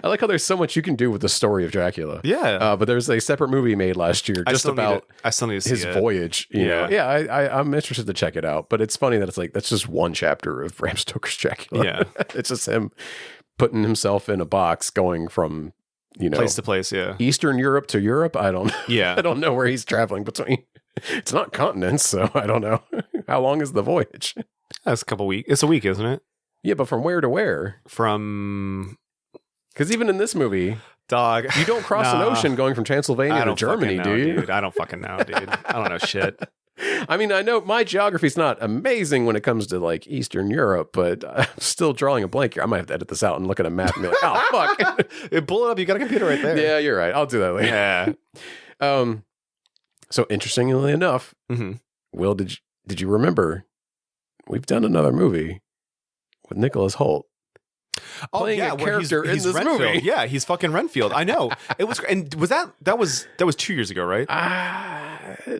I like how there's so much you can do with the story of Dracula. Yeah. But there's a separate movie made last year just about I still need to see his voyage. You know? Yeah, I'm interested to check it out. But it's funny that it's like, that's just one chapter of Bram Stoker's Dracula. Yeah. It's just him putting himself in a box going from, place to place. Yeah. Eastern Europe to Europe. I don't know where he's traveling between. It's not continents, so I don't know. How long is the voyage? That's a couple weeks. It's a week, isn't it? Yeah, but from where to where? Because even in this movie, dog, you don't cross an ocean going from Transylvania to Germany, do you? Dude, I don't fucking know, dude. I don't know shit. I mean, I know my geography's not amazing when it comes to like Eastern Europe, but I'm still drawing a blank here. I might have to edit this out and look at a map and be like, oh, fuck. Pull it up. You got a computer right there. Yeah, you're right. I'll do that later. Yeah. So interestingly enough, Will, did you remember we've done another movie with Nicholas Hoult? Playing a character in this Renfield. movie. Yeah, he's fucking Renfield. I know. It was, and was that was 2 years ago, right?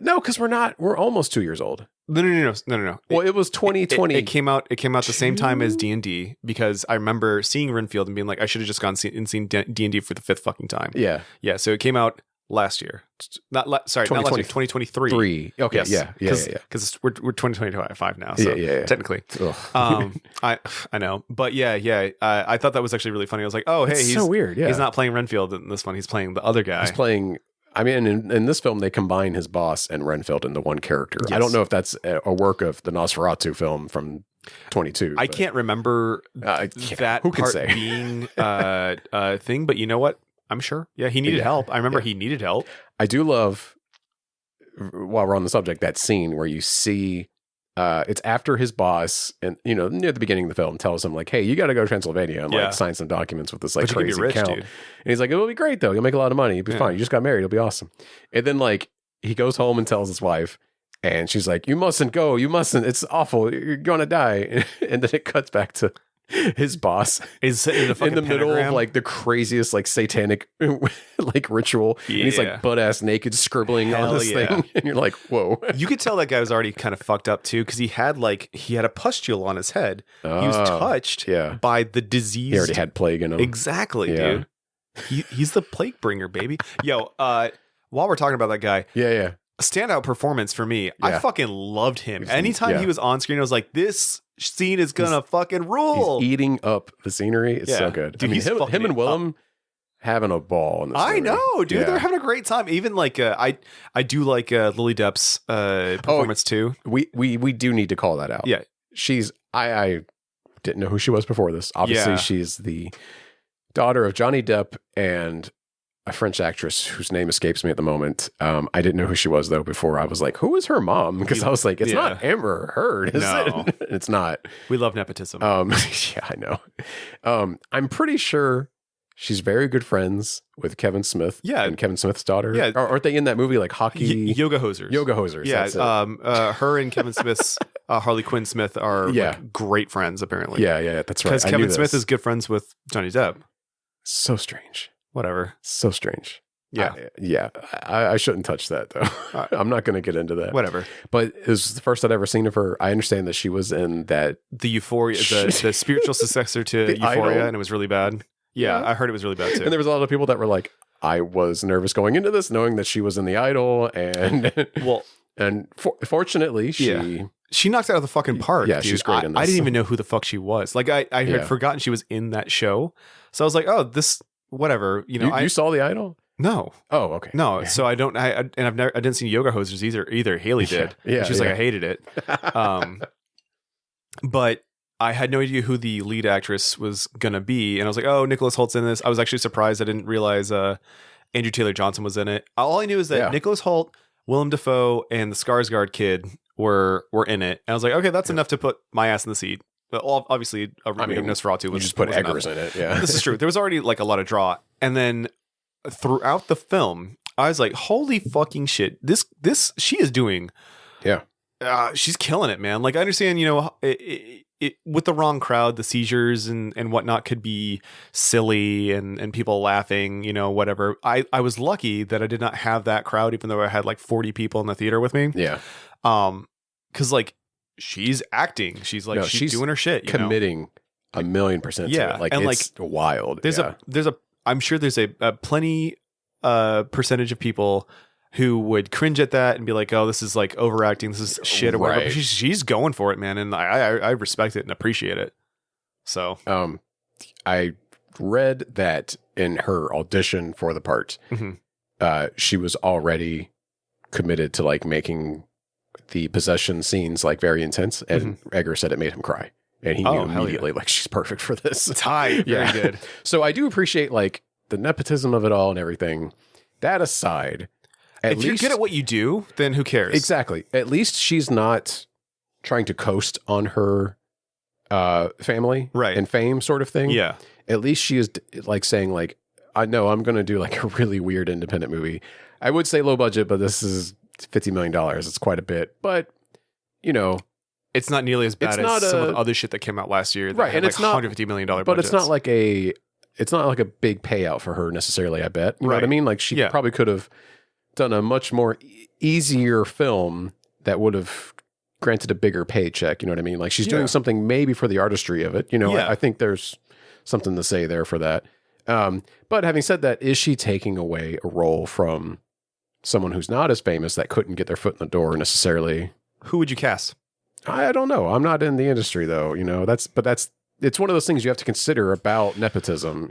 No, because we're almost 2 years old. No. Well, it was 2020. It came out the same time as D&D, because I remember seeing Renfield and being like, I should have just gone and seen D&D for the fifth fucking time. Yeah. Yeah. So it came out last year. Not last year, 2023. Okay. Yes. Yeah. Because we're 2025 now. So technically. I know. But yeah. I thought that was actually really funny. I was like, oh, hey, he's so weird. Yeah. He's not playing Renfield in this one. He's playing the other guy. He's playing. I mean, in this film, they combine his boss and Renfield into one character. Yes. I don't know if that's a work of the Nosferatu film from 22. I can't remember that who can part say? Being a thing, but you know what? I'm sure. Yeah, he needed help. I remember he needed help. I do love, while we're on the subject, that scene where you see it's after his boss, and near the beginning of the film, tells him like, "Hey, you got to go to Transylvania and like sign some documents with this like crazy count." And he's like, "It'll be great though. You'll make a lot of money. You'll be fine. You just got married. It'll be awesome." And then like he goes home and tells his wife, and she's like, "You mustn't go. You mustn't. It's awful. You're gonna die." And then it cuts back to his boss is in the middle of like the craziest like satanic like ritual, and he's like butt ass naked scribbling on this thing, and you're like, whoa. You could tell that guy was already kind of fucked up too, because he had a pustule on his head. He was touched by the disease. He already had plague in him. Exactly, dude. He's the plague bringer, baby. Yo, while we're talking about that guy, standout performance for me. I fucking loved him. Anytime he was on screen, I was like, this scene is gonna fucking rule. He's eating up the scenery. It's so good. Dude, him and Willem having a ball in this movie. I know, dude. They're having a great time. Even like I do like Lily Depp's performance too. We do need to call that out. Yeah, she's I didn't know who she was before this. Obviously, she's the daughter of Johnny Depp and a French actress whose name escapes me at the moment. I didn't know who she was though before. I was like, who is her mom? Because I was like, it's not Amber Heard, is it? It's not. We love nepotism. Yeah, I know. I'm pretty sure she's very good friends with Kevin Smith. Yeah, and Kevin Smith's daughter. Yeah, aren't they in that movie like hockey? Yoga Hosers. Yoga Hosers. Yeah. Her and Kevin Smith's Harley Quinn Smith are like, great friends apparently. Yeah, that's right. Because Kevin Smith is good friends with Johnny Depp. So strange. Whatever. So strange. Yeah. I shouldn't touch that though. I'm not going to get into that. Whatever. But it was the first I'd ever seen of her. I understand that she was in that. The Euphoria, the spiritual successor to Euphoria, Idol. And it was really bad. Yeah, I heard it was really bad too. And there was a lot of people that were like, I was nervous going into this knowing that she was in the Idol. And fortunately she knocked it out of the fucking park. Yeah, dude. she's great in this. I didn't even know who the fuck she was. Like I had forgotten she was in that show. So I was like, oh, this... Whatever, you saw the Idol? No. Oh, okay. No. So I don't. I didn't see Yoga Hosers either. Haley did. Yeah. She's like, I hated it. But I had no idea who the lead actress was gonna be, and I was like, oh, Nicholas Holt's in this. I was actually surprised. I didn't realize Andrew Taylor Johnson was in it. All I knew is that Nicholas Hoult, Willem Dafoe, and the Skarsgård kid were in it. And I was like, okay, that's enough to put my ass in the seat. But obviously, a remake of Nosferatu was just put was Eggers enough. in it. Yeah, this is true. There was already like a lot of draw, and then throughout the film, I was like, holy fucking shit! This she is doing. Yeah, she's killing it, man. Like I understand, it with the wrong crowd, the seizures and whatnot could be silly and people laughing, whatever. I was lucky that I did not have that crowd, even though I had like 40 people in the theater with me. Yeah. Cause like she's acting, she's she's doing her shit, committing 1,000,000% to it. Like, and it's wild. I'm sure there's a plenty percentage of people who would cringe at that and be like, oh, this is like overacting. This is shit or whatever. But she's going for it, man. And I respect it and appreciate it. So, I read that in her audition for the part, she was already committed to like making the possession scenes like very intense. And Eggers said it made him cry. And he knew immediately like, she's perfect for this. Tight. Very good. So I do appreciate like the nepotism of it all and everything. That aside, if you're good at what you do, then who cares? Exactly. At least she's not trying to coast on her family and fame sort of thing. Yeah. At least she is like saying like, I know I'm going to do like a really weird independent movie. I would say low budget, but this is $50 million. It's quite a bit. But, it's not nearly as bad as some of the other shit that came out last year. That had, and it's not $150 million budgets. But it's not like a big payout for her necessarily, I bet. You know what I mean? Like she probably could have done a much more easier film that would have granted a bigger paycheck. You know what I mean? Like she's doing something maybe for the artistry of it. I think there's something to say there for that. But having said that, is she taking away a role from someone who's not as famous that couldn't get their foot in the door necessarily? Who would you cast? I don't know. I'm not in the industry though. It's one of those things you have to consider about nepotism,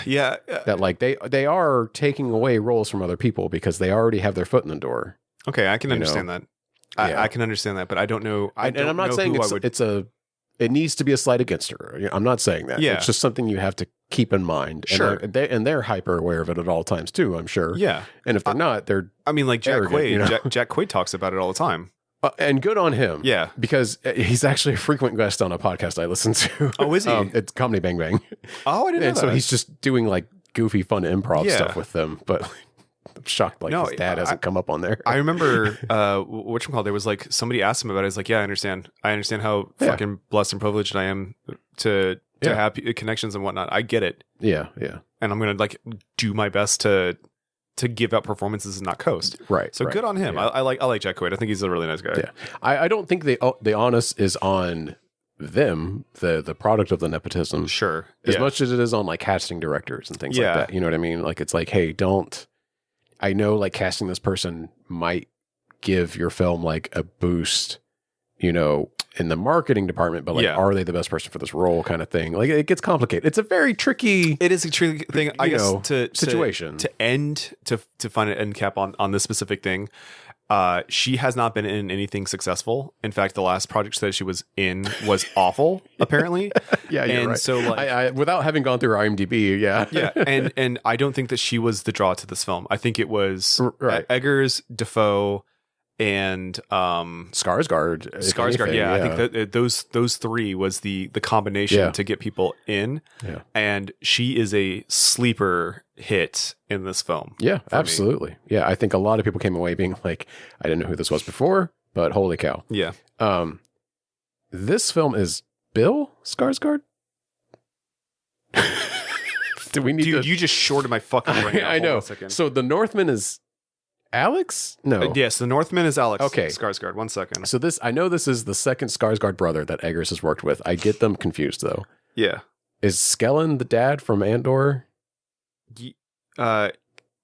Yeah. That like they are taking away roles from other people because they already have their foot in the door. Okay, I can understand that. I can understand that, but I don't know. And I'm not saying it needs to be a slight against her. I'm not saying that. Yeah. It's just something you have to keep in mind. Sure. And they're hyper aware of it at all times too, I'm sure. Yeah. And if they're not, they're like Jack arrogant, Quaid. Jack Quaid talks about it all the time. And good on him. Yeah. Because he's actually a frequent guest on a podcast I listen to. Oh, is he? It's Comedy Bang Bang. Oh, I didn't know that. So he's just doing like goofy, fun improv stuff with them. But I'm shocked his dad hasn't come up on there. I remember, whatchamacallit, there was like, somebody asked him about it. I was like, yeah, I understand. I understand how fucking blessed and privileged I am to have connections and whatnot. I get it. Yeah, yeah. And I'm going to like do my best to give out performances and not coast. Right. So good on him. Yeah. I like Jack Quaid. I think he's a really nice guy. Yeah. I don't think the onus is on them, the product of the nepotism. Sure. As much as it is on like casting directors and things like that. You know what I mean? Like it's like, hey, I know like casting this person might give your film like a boost, in the marketing department, but like, are they the best person for this role kind of thing? Like it gets complicated. It's a very tricky. It is a tricky thing, I guess, situation to find an end cap on this specific thing. She has not been in anything successful. In fact, the last project that she was in was awful, apparently. Yeah, you're right. So like, I without having gone through her IMDb, and I don't think that she was the draw to this film. I think it was Eggers, Dafoe, and Skarsgård. I think that those three was the combination to get people in. Yeah. And she is a sleeper hit in this film. Yeah, absolutely. Yeah, I think a lot of people came away being like, I didn't know who this was before, but holy cow. Yeah. This film is Bill Skarsgård? Do we need you just shorted my fucking brain. I know. So the Northman is Alex? No. Yes, the Northman is Alex. Okay. Skarsgård. 1 second. So I know this is the second Skarsgård brother that Eggers has worked with. I get them confused though. Yeah. Is Skellen the dad from Andor?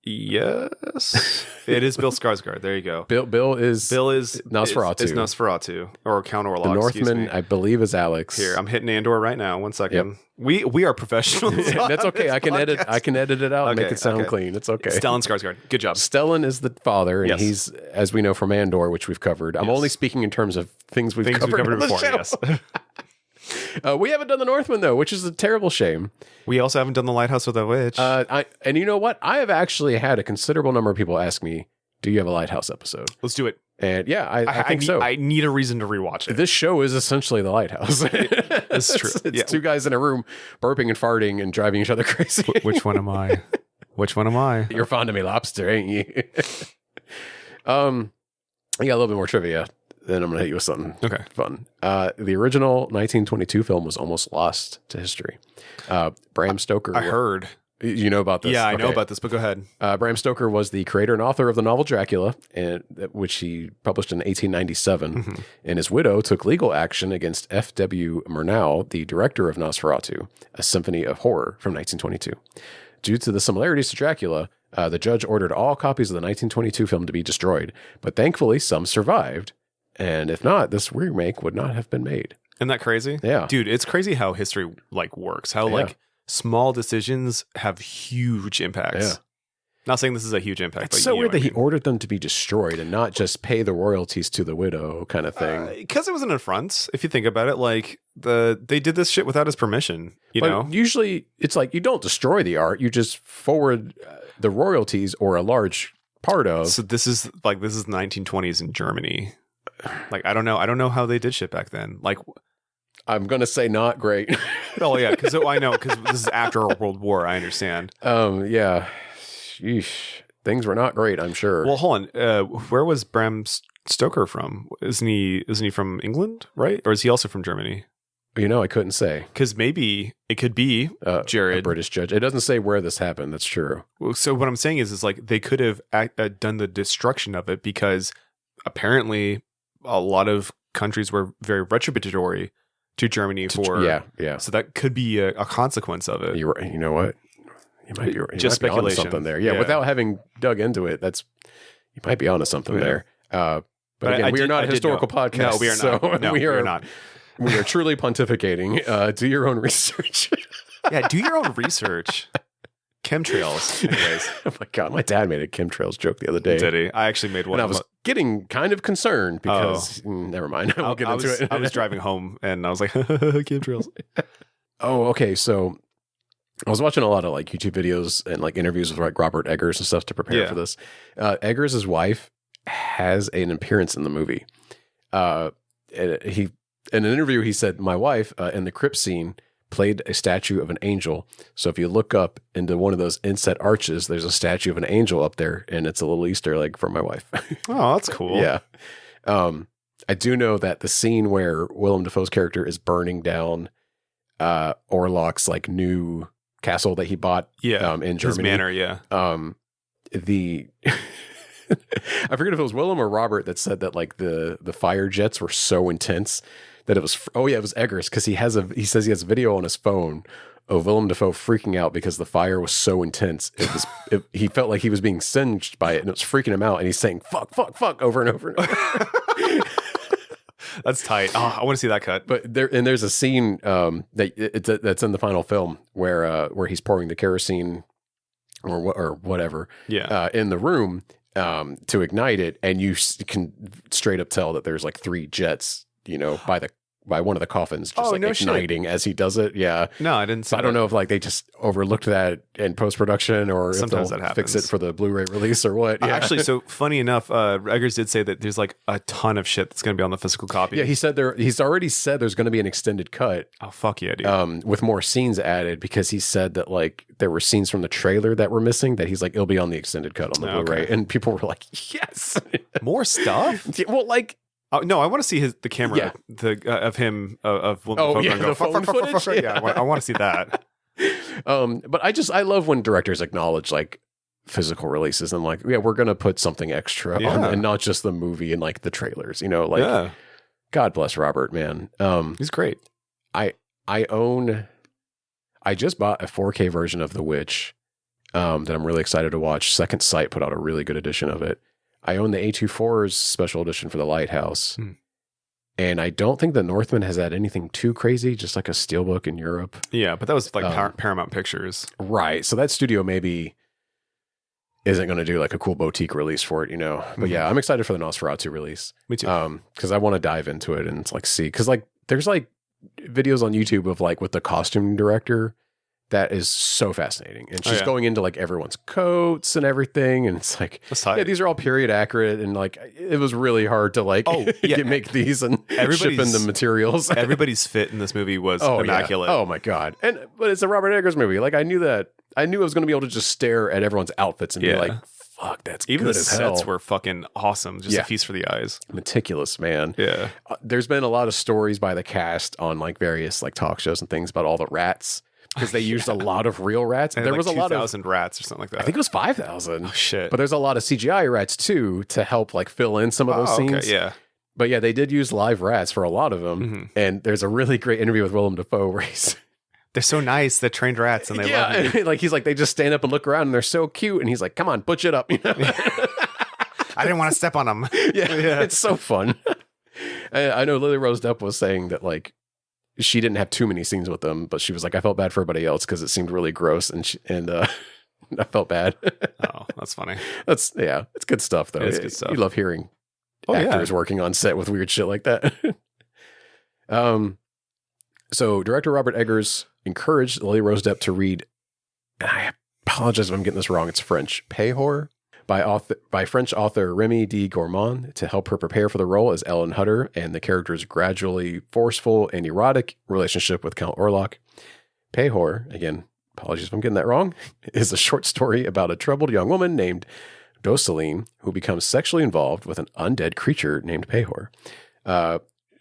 Yes, it is Bill Skarsgård. There you go. Bill is Nosferatu. Is Nosferatu or Count Orlok. The Northman, I believe, is Alex. Here, I'm hitting Andor right now. 1 second. Yep. We are professionals. That's okay. I can edit it out and make it sound clean. It's okay. Stellan Skarsgård. Good job. Stellan is the father, and he's, as we know from Andor, which we've covered. I'm only speaking in terms of things we've covered before. Yes. We haven't done the Northman though, which is a terrible shame. We also haven't done the Lighthouse with a Witch. And you know what? I have actually had a considerable number of people ask me, "Do you have a Lighthouse episode?" Let's do it. And yeah, I think so. I need a reason to rewatch it. This show is essentially the Lighthouse. It's true. It's two guys in a room burping and farting and driving each other crazy. Which one am I? Which one am I? You're fond of me, lobster, ain't you? I got a little bit more trivia. Then I'm going to hit you with something fun. The original 1922 film was almost lost to history. Bram Stoker. I heard. You know about this? Yeah, I know about this, but go ahead. Bram Stoker was the creator and author of the novel Dracula, which he published in 1897. Mm-hmm. And his widow took legal action against F.W. Murnau, the director of Nosferatu, a symphony of horror from 1922. Due to the similarities to Dracula, the judge ordered all copies of the 1922 film to be destroyed, but thankfully some survived. And if not, this remake would not have been made. Isn't that crazy? Yeah. Dude, it's crazy how history works. How small decisions have huge impacts. Yeah. Not saying this is a huge impact. It's so weird that he ordered them to be destroyed and not just pay the royalties to the widow kind of thing. Because it was an affront, if you think about it. They did this shit without his permission, you know? Usually it's like you don't destroy the art, you just forward the royalties or a large part of. So this is 1920s in Germany. I don't know how they did shit back then. I'm gonna say not great. Oh yeah, because I know because this is after a World War. I understand. Yeah. Sheesh. Things were not great, I'm sure. Well, hold on. Where was Bram Stoker from? Isn't he from England, right? Or is he also from Germany? I couldn't say. Because maybe it could be Jared, a British judge. It doesn't say where this happened. That's true. So what I'm saying is they could have done the destruction of it because apparently a lot of countries were very retributory to Germany yeah. So that could be a consequence of it. You're right. You know what? You might be just speculation. Something there. Yeah, without having dug into it, you might be onto something there. But again, we are not a historical podcast. No, we are not. So we are not. We are truly pontificating. Do your own research. Yeah, do your own research. Chemtrails. Anyways. Oh my God, my dad made a chemtrails joke the other day. Did he? I actually made one. And I was getting kind of concerned because, never mind. We'll get into it. I was driving home and I was like, chemtrails. Oh, okay. So I was watching a lot of YouTube videos and interviews with Robert Eggers and stuff to prepare for this. Eggers' wife has an appearance in the movie. In an interview, he said, "My wife in the crypt scene played a statue of an angel. So if you look up into one of those inset arches, there's a statue of an angel up there, and it's a little Easter egg for my wife." Oh, that's cool. Yeah. I do know that the scene where Willem Dafoe's character is burning down Orlok's new castle that he bought in Germany. His manor, yeah. I forget if it was Willem or Robert that said that the fire jets were so intense that it was it was Eggers, because he says he has a video on his phone of Willem Dafoe freaking out because the fire was so intense. He felt like he was being singed by it and it was freaking him out, and he's saying fuck, fuck, fuck over and over and over. That's tight. Oh, I want to see that cut. But there's a scene that's in the final film where he's pouring the kerosene or whatever in the room to ignite it, and you can straight up tell that there's 3 jets, by one of the coffins just igniting as he does it. Yeah. No, I didn't see I don't know if they just overlooked that in post-production or sometimes if they'll fix it for the Blu-ray release or what. Yeah. Actually, so funny enough, Eggers did say that there's a ton of shit that's going to be on the physical copy. Yeah, he's already said there's going to be an extended cut. Oh, fuck yeah, dude. With more scenes added, because he said that there were scenes from the trailer that were missing that he's it'll be on the extended cut on the Blu-ray. And people were like, yes. More stuff? Yeah, well, no, I want to see the camera of him of Willem Dafoe the phone footage. Yeah, I want to see that. But I love when directors acknowledge physical releases and we're gonna put something extra on, and not just the movie and the trailers. God bless Robert, man. He's great. I just bought a 4K version of The Witch that I'm really excited to watch. Second Sight put out a really good edition of it. I own the A24's special edition for The Lighthouse. And I don't think the Northman has had anything too crazy, just like a steelbook in Europe. Yeah, but that was like Paramount Pictures. Right. So that studio maybe isn't going to do like a cool boutique release for it, you know? But yeah, I'm excited for the Nosferatu release. Me too. Because I want to dive into it and like see. Because like there's like videos on YouTube of like with the costume director that is so fascinating. And she's going into like everyone's coats and everything. And it's like, yeah, these are all period accurate. And like, it was really hard to like make these and ship in the materials. Everybody's fit in this movie was immaculate. Yeah. Oh my God. But it's a Robert Eggers movie. Like I knew I was going to be able to just stare at everyone's outfits and be like, fuck, that's even good the as sets hell. were fucking awesome. Just a feast for the eyes. Meticulous, man. Yeah. There's been a lot of stories by the cast on like various like talk shows and things about all the rats. Because they used a lot of real rats. And there like was a lot of 2,000 rats or something like that. I think it was 5,000. Oh shit! But there's a lot of CGI rats too to help like fill in some of those scenes. Okay, yeah. But yeah, they did use live rats for a lot of them. And there's a really great interview with Willem Dafoe where they're so nice. They're trained rats and they love me. Like he's like they just stand up and look around and they're so cute. And he's like, "Come on, butch it up." You know? I didn't want to step on them. Yeah, it's so fun. I know Lily Rose Depp was saying that like. She didn't have too many scenes with them, but she was like, I felt bad for everybody else because it seemed really gross, and I felt bad. Oh, that's funny. It's good stuff though. It's good stuff. You love hearing actors working on set with weird shit like that. So director Robert Eggers encouraged Lily Rose Depp to read, and I apologize if I'm getting this wrong. It's French. Payhor by French author Remy de Gourmand to help her prepare for the role as Ellen Hutter and the character's gradually forceful and erotic relationship with Count Orlok. Payhor, again, apologies if I'm getting that wrong, is a short story about a troubled young woman named Doceline who becomes sexually involved with an undead creature named Payhor.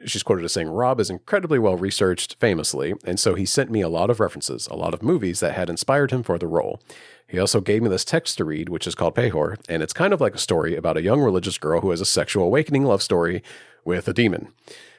She's quoted as saying, Rob is incredibly well researched, famously, and so he sent me a lot of references, a lot of movies that had inspired him for the role. He also gave me this text to read, which is called Payhor, and it's kind of like a story about a young religious girl who has a sexual awakening love story with a demon.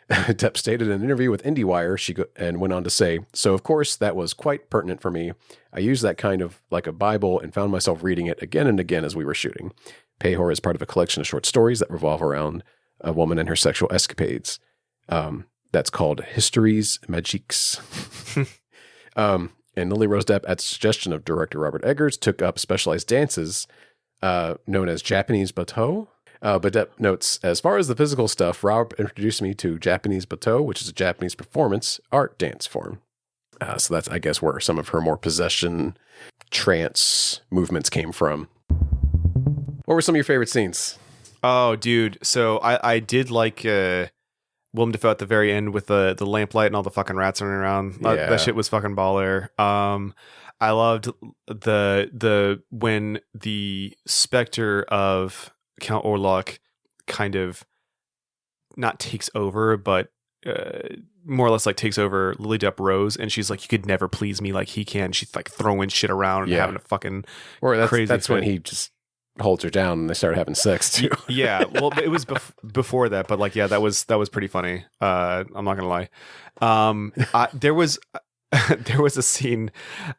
Depp stated in an interview with IndieWire, and went on to say, so of course that was quite pertinent for me. I used that kind of like a Bible and found myself reading it again and again as we were shooting. Payhor is part of a collection of short stories that revolve around a woman and her sexual escapades. That's called Histories Magiques. And Lily Rose Depp, at the suggestion of director Robert Eggers, took up specialized dances known as Japanese Bateau. But Depp notes, as far as the physical stuff, Rob introduced me to Japanese Bateau, which is a Japanese performance art dance form. So that's, I guess, where some of her more possession trance movements came from. What were some of your favorite scenes? Oh, dude. So I did like Willem Dafoe at the very end with the lamplight and all the fucking rats running around. That shit was fucking baller. I loved the when the specter of Count Orlok kind of not takes over, but more or less like takes over Lily Depp Rose, and she's like, you could never please me like he can. She's like throwing shit around and having a fucking crazy that's fit. when he just holds her down and they started having sex too. Yeah, well, it was before that, but like, yeah, that was pretty funny. I'm not gonna lie. There was a scene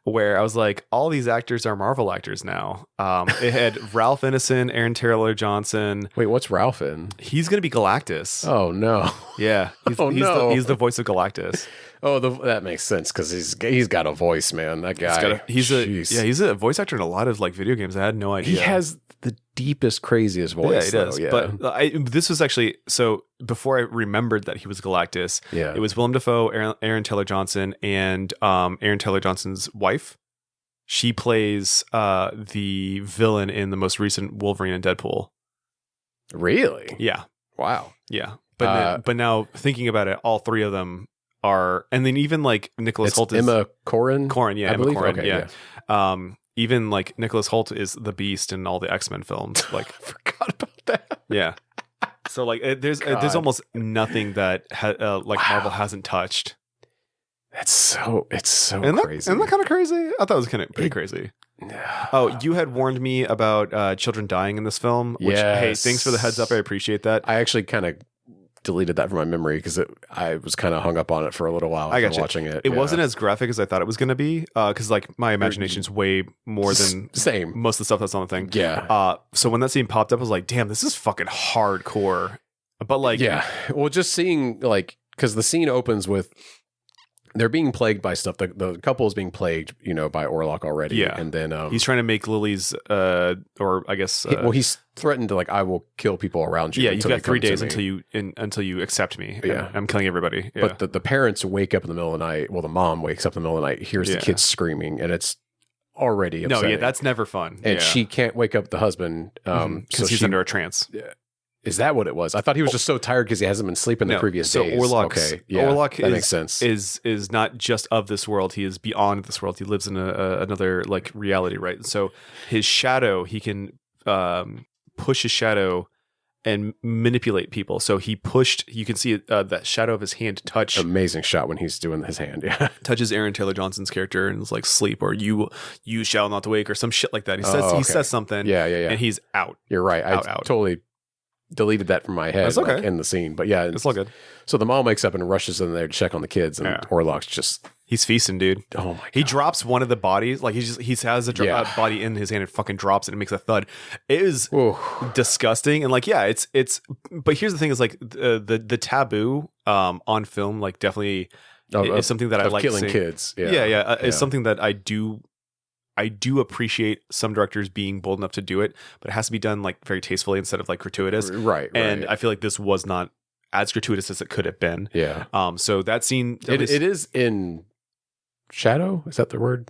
where I was like, all these actors are Marvel actors now. It had Ralph Ineson, Aaron Taylor Johnson. Wait, what's Ralph in? He's gonna be Galactus. Oh no. Yeah, he's the voice of Galactus. Oh, that makes sense because he's got a voice, man. That guy. He's a voice actor in a lot of like video games. I had no idea. He has the deepest, craziest voice. Yeah, he does. Yeah. But this was actually, so before I remembered that he was Galactus, it was Willem Dafoe, Aaron Taylor Johnson, and Aaron Taylor Johnson's wife. She plays the villain in the most recent Wolverine and Deadpool. Really? Yeah. Wow. Yeah. But now thinking about it, all three of them are, and then even like Nicholas Hoult is Emma Corrin. Yeah, Emma Corrin. Okay, yeah. Even like Nicholas Hoult is the Beast in all the X-Men films. Like, I forgot about that. Yeah. So like, there's almost nothing that Marvel hasn't touched. It's so crazy. Isn't that kind of crazy? I thought it was kind of pretty crazy. Oh, you had warned me about children dying in this film. Which, hey, thanks for the heads up. I appreciate that. I actually kind of deleted that from my memory because I was kind of hung up on it for a little while after watching it. It wasn't as graphic as I thought it was going to be because like my imagination's way more than same most of the stuff that's on the thing. Yeah. So when that scene popped up, I was like, damn, this is fucking hardcore. But like, yeah, well, just seeing like because the scene opens with they're being plagued by stuff. The couple is being plagued, by Orlok already. Yeah, and then he's trying to make Lily's, or I guess, he's threatened to like, I will kill people around you. Yeah, you've got 3 days until you accept me. Yeah, I'm killing everybody. Yeah. But the parents wake up in the middle of the night. Well, the mom wakes up in the middle of the night, hears the kids screaming, and it's already upsetting. No, yeah, that's never fun. And she can't wake up the husband because he's under a trance. Yeah. Is that what it was? I thought he was just so tired because he hasn't been sleeping the previous days. Orlok that makes sense. Is not just of this world. He is beyond this world. He lives in another like reality, right? And so his shadow, he can push his shadow and manipulate people. So he pushed. You can see that shadow of his hand touch. Amazing shot when he's doing his hand. Yeah, touches Aaron Taylor Johnson's character and is like sleep or you shall not wake or some shit like that. He says something. Yeah, and he's out. You're right. I totally deleted that from my head. That's okay. In the scene, but yeah, it's all good. So the mom wakes up and rushes in there to check on the kids, and Orlok's just he's feasting, dude. Oh my god! He drops one of the bodies, like he has a body in his hand and fucking drops it and makes a thud. It is disgusting and like it's. But here's the thing: is like the taboo on film, like definitely is something that I like killing seeing. Kids. Is something that I do appreciate some directors being bold enough to do it, but it has to be done like very tastefully instead of like gratuitous. Right. And I feel like this was not as gratuitous as it could have been. Yeah. So that scene, it is in shadow. Is that the word?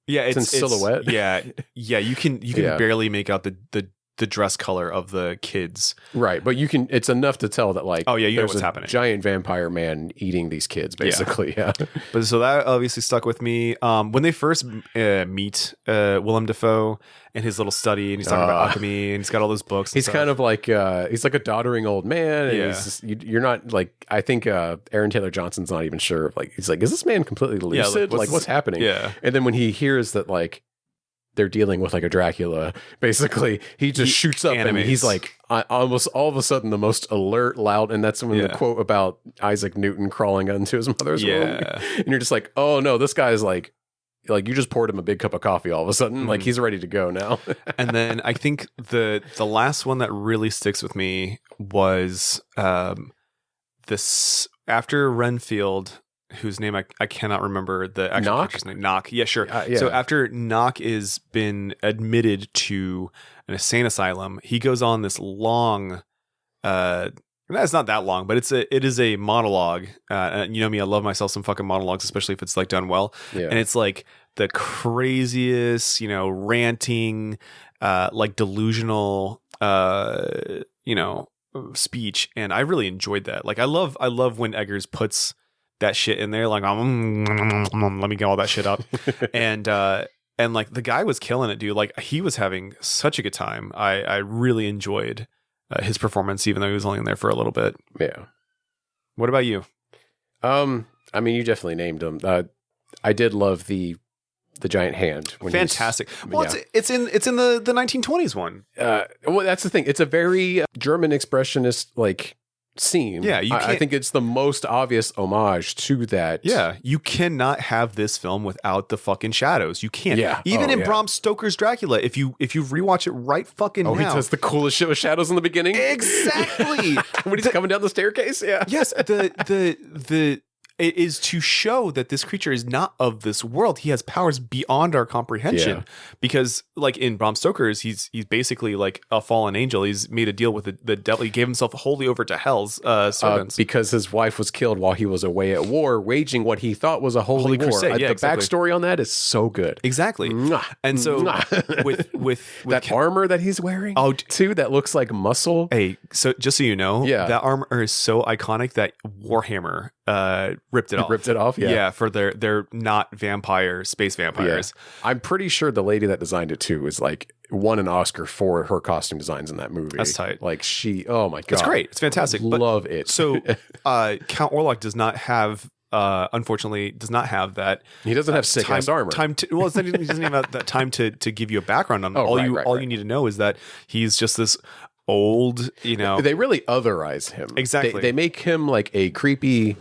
Yeah. It's in silhouette. Yeah. You can barely make out the dress color of the kids. Right. But it's enough to tell that like, you know there's what's a happening. Giant vampire man eating these kids basically. Yeah. But so that obviously stuck with me. When they first meet Willem Dafoe in his little study and he's talking about alchemy and he's got all those books. He's kind of like, he's like a doddering old man. And he's just, you're not like, I think Aaron Taylor Johnson's not even sure. Like, he's like, is this man completely lucid? Yeah, what's happening? Yeah. And then when he hears that like, they're dealing with like a Dracula, basically he just shoots up and he's like almost all of a sudden the most alert, loud, and that's when the quote about Isaac Newton crawling into his mother's womb, and you're just like, oh no, this guy's like you just poured him a big cup of coffee all of a sudden, like he's ready to go now. And then I think the last one that really sticks with me was this after Renfield, whose name I cannot remember the actual character's name. Knock. Yeah, sure. So after Knock is been admitted to an insane asylum, he goes on this long, it's not that long, but it is a monologue. And you know me, I love myself some fucking monologues, especially if it's like done well. Yeah. And it's like the craziest, ranting, like delusional, speech. And I really enjoyed that. Like I love when Eggers puts that shit in there, like let me get all that shit up. and like the guy was killing it, dude. Like he was having such a good time. I really enjoyed his performance, even though he was only in there for a little bit. Yeah. What about you? I mean, you definitely named him. I did love the giant hand. Fantastic. Well, it's in the 1920s one. Well, that's the thing. It's a very German expressionist like scene. Yeah, I think it's the most obvious homage to that. Yeah, you cannot have this film without the fucking shadows. You can't. Yeah. Even in Bram Stoker's Dracula, if you rewatch it right fucking now. He does the coolest shit with shadows in the beginning. Exactly. When he's coming down the staircase. Yeah. Yes. It is to show that this creature is not of this world. He has powers beyond our comprehension. Yeah. Because, like in Bram Stoker's, he's basically like a fallen angel. He's made a deal with the devil. He gave himself wholly over to hell's servants. Because his wife was killed while he was away at war, waging what he thought was a holy war. Crusade. The backstory on that is so good. Exactly. And so with that armor that he's wearing, too, that looks like muscle. Hey, so just so you know, that armor is so iconic that Warhammer ripped it off. Yeah, for their not space vampires. Yeah. I'm pretty sure the lady that designed it too is like won an Oscar for her costume designs in that movie. That's tight. Like oh my god, it's great. It's fantastic. Love it. So Count Orlok does not have. Unfortunately, does not have that. He doesn't have sick ass armor. He doesn't even have that time to give you a background on. All you need to know is that he's just this old, you know. They really otherize him. Exactly. They make him like a creepy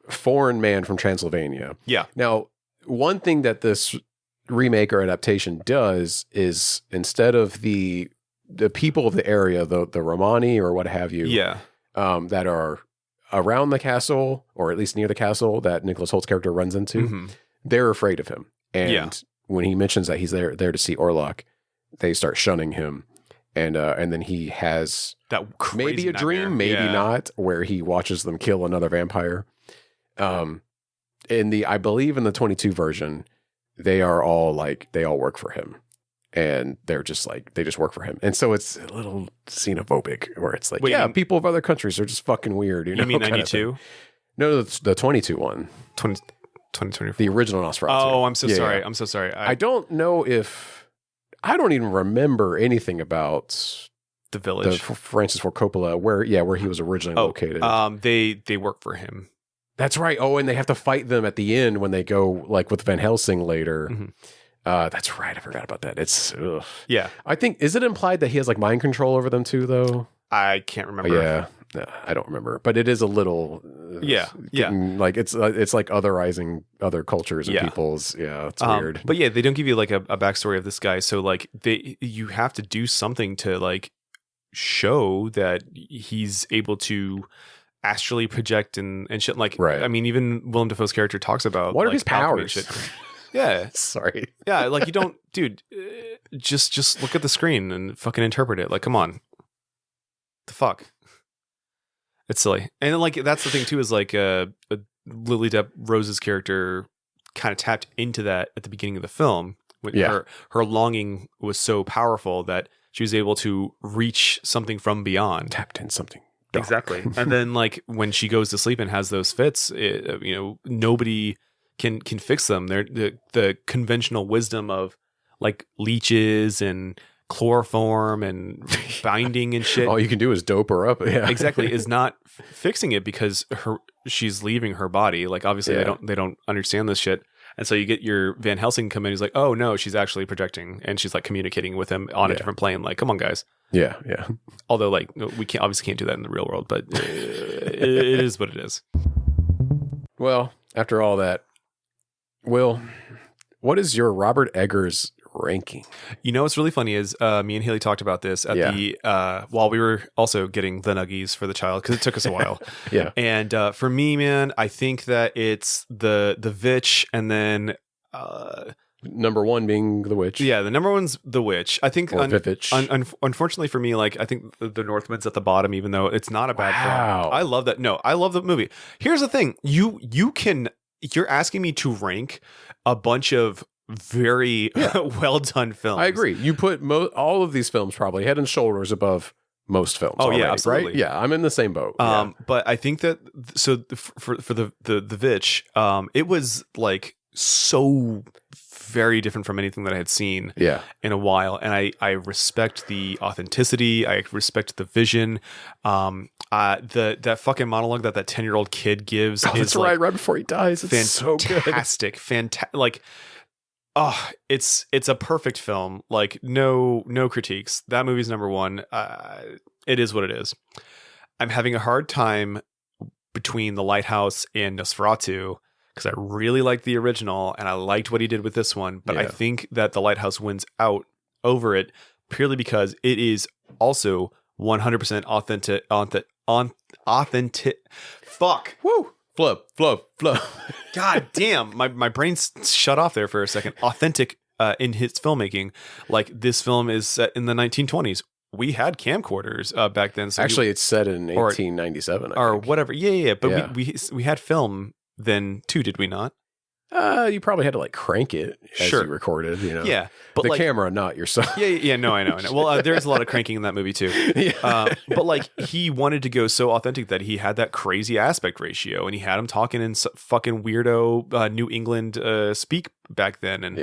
foreign man from Transylvania. Yeah. Now, one thing that this remake or adaptation does is instead of the people of the area, the Romani or what have you, that are around the castle or at least near the castle that Nicholas Holt's character runs into, they're afraid of him. And when he mentions that he's there to see Orlok, they start shunning him. And then he has that maybe a dream, maybe not, where he watches them kill another vampire. I believe in the 22 version, they all work for him. And they're just like, they just work for him. And so it's a little xenophobic where it's like, people of other countries are just fucking weird. You mean 92? No, the 22 one. 2024. The original Nosferatu. Oh, I'm so sorry. Yeah. I'm so sorry. I don't know if, I don't even remember anything about the village. Francis Ford Coppola, where he was originally located. They work for him. That's right. Oh, and they have to fight them at the end when they go like with Van Helsing later. That's right. I forgot about that. It's I think, is it implied that he has like mind control over them too, though? I can't remember. No, I don't remember, but it is a little like it's like otherizing other cultures and peoples. It's weird. But they don't give you like a backstory of this guy, so like you have to do something to like show that he's able to astrally project and shit. Like, I mean, even Willem Dafoe's character talks about what are like, his powers. Yeah. Sorry. Yeah, like you don't, dude, just look at the screen and fucking interpret it. Like, come on. The fuck? It's silly. And like, that's the thing too, is like Lily Depp Rose's character kind of tapped into that at the beginning of the film. When her longing was so powerful that she was able to reach something from beyond. Tapped in something. Exactly. And then like when she goes to sleep and has those fits, nobody can fix them. They're the conventional wisdom of like leeches and chloroform and binding and shit. All you can do is dope her up. Yeah, exactly. Is not fixing it because she's leaving her body. Like obviously they don't understand this shit. And so you get your Van Helsing come in. He's like, oh no, she's actually projecting, and she's like communicating with him on a different plane. Like, come on, guys. Yeah. Although like we obviously can't do that in the real world, but it is what it is. Well, after all that, Will, what is your Robert Eggers ranking? You know what's really funny is me and Haley talked about this at the while we were also getting the nuggies for the child, because it took us a while. And for me, man, I think that it's the Witch, and then number one being the Witch. Yeah, the number one's the Witch. I think unfortunately for me, like I think the Northman's at the bottom, even though it's not a bad film. I love that. No, I love the movie. Here's the thing: you're asking me to rank a bunch of very well done films. I agree. You put all of these films probably head and shoulders above most films. Oh already, yeah, absolutely. Right? Yeah, I'm in the same boat. But I think that for the Witch, it was like so very different from anything that I had seen in a while, and I respect the authenticity. I respect the vision. That fucking monologue that 10-year-old kid gives is right before he dies. It's so good. Fantastic. Like, it's a perfect film. Like no critiques. That movie's number one. It is what it is. I'm having a hard time between The Lighthouse and Nosferatu, because I really liked the original and I liked what he did with this one, but I think that The Lighthouse wins out over it purely because it is also 100% authentic. Fuck. Woo. Flow. God damn. My brain's shut off there for a second. Authentic in his filmmaking. Like, this film is set in the 1920s. We had camcorders back then. So actually, it's set in 1897 or whatever. Yeah. But we had film then too, did we not? You probably had to like crank it as you recorded, Yeah, but the like, camera, not yourself. Yeah. No, I know. Well, there's a lot of cranking in that movie too. But like, he wanted to go so authentic that he had that crazy aspect ratio, and he had him talking in fucking weirdo New England speak back then, and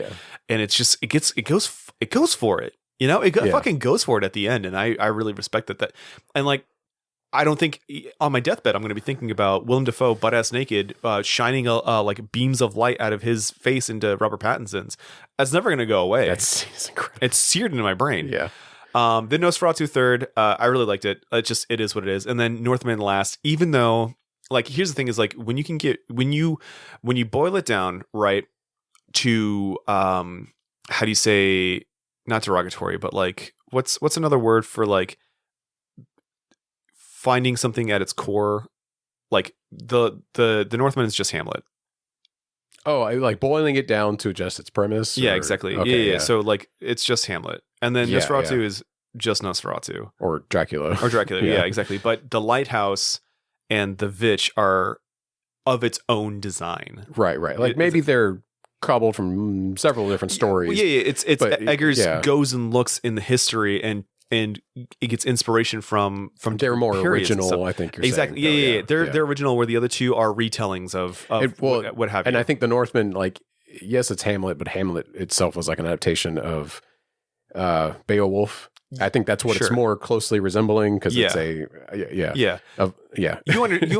it's just it goes for it. It fucking goes for it at the end, and I really respect that. And like, I don't think on my deathbed I'm going to be thinking about Willem Dafoe butt-ass naked, shining like beams of light out of his face into Robert Pattinson's. That's never going to go away. That's incredible. It's seared into my brain. Yeah. Then Nosferatu third. I really liked it. It is what it is. And then Northman last. Even though, like, here's the thing: is like when you boil it down, right, to how do you say, not derogatory, but like what's another word for like finding something at its core? Like the Northman is just Hamlet. Oh, I like boiling it down to just its premise? Yeah, exactly. Okay, yeah. So like it's just Hamlet. And then Nosferatu is just Nosferatu. Or Dracula. Yeah, exactly. But the Lighthouse and the Vitch are of its own design. Right. Like maybe they're cobbled from several different stories. Yeah. It's Eggers goes and looks in the history and it gets inspiration from they're more original, I think you're exactly saying. Yeah. They're original, where the other two are retellings of what have you. And I think the Northman, like, yes, it's Hamlet, but Hamlet itself was like an adaptation of Beowulf. I think that's what it's more closely resembling, because it's You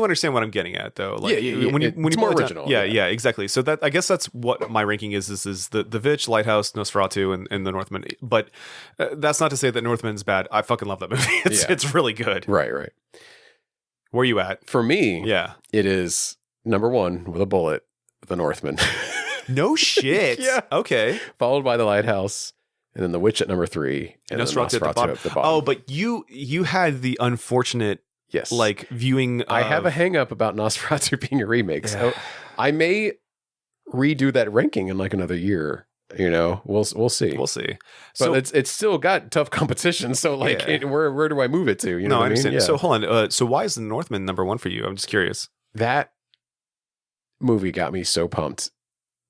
understand what I'm getting at, though. Like, when it's more original. Yeah, exactly. So that, I guess that's what my ranking is. This is the Vitch, Lighthouse, Nosferatu, and the Northman. But that's not to say that Northman's bad. I fucking love that movie. It's really good. Right. Where are you at? For me, it is number 1 with a bullet, the Northman. No shit. Yeah. Okay. Followed by the Lighthouse. And then The Witch at number 3, and Nosferatu then Nosferatu at the bottom. Oh, but you had the unfortunate, like, viewing. I have a hang up about Nosferatu being a remake, so I may redo that ranking in like another year. You know, we'll see. We'll see. But it's still got tough competition. So like, where do I move it to? You know, what I understand. mean? Yeah. So hold on. So why is the Northman number 1 for you? I'm just curious. That movie got me so pumped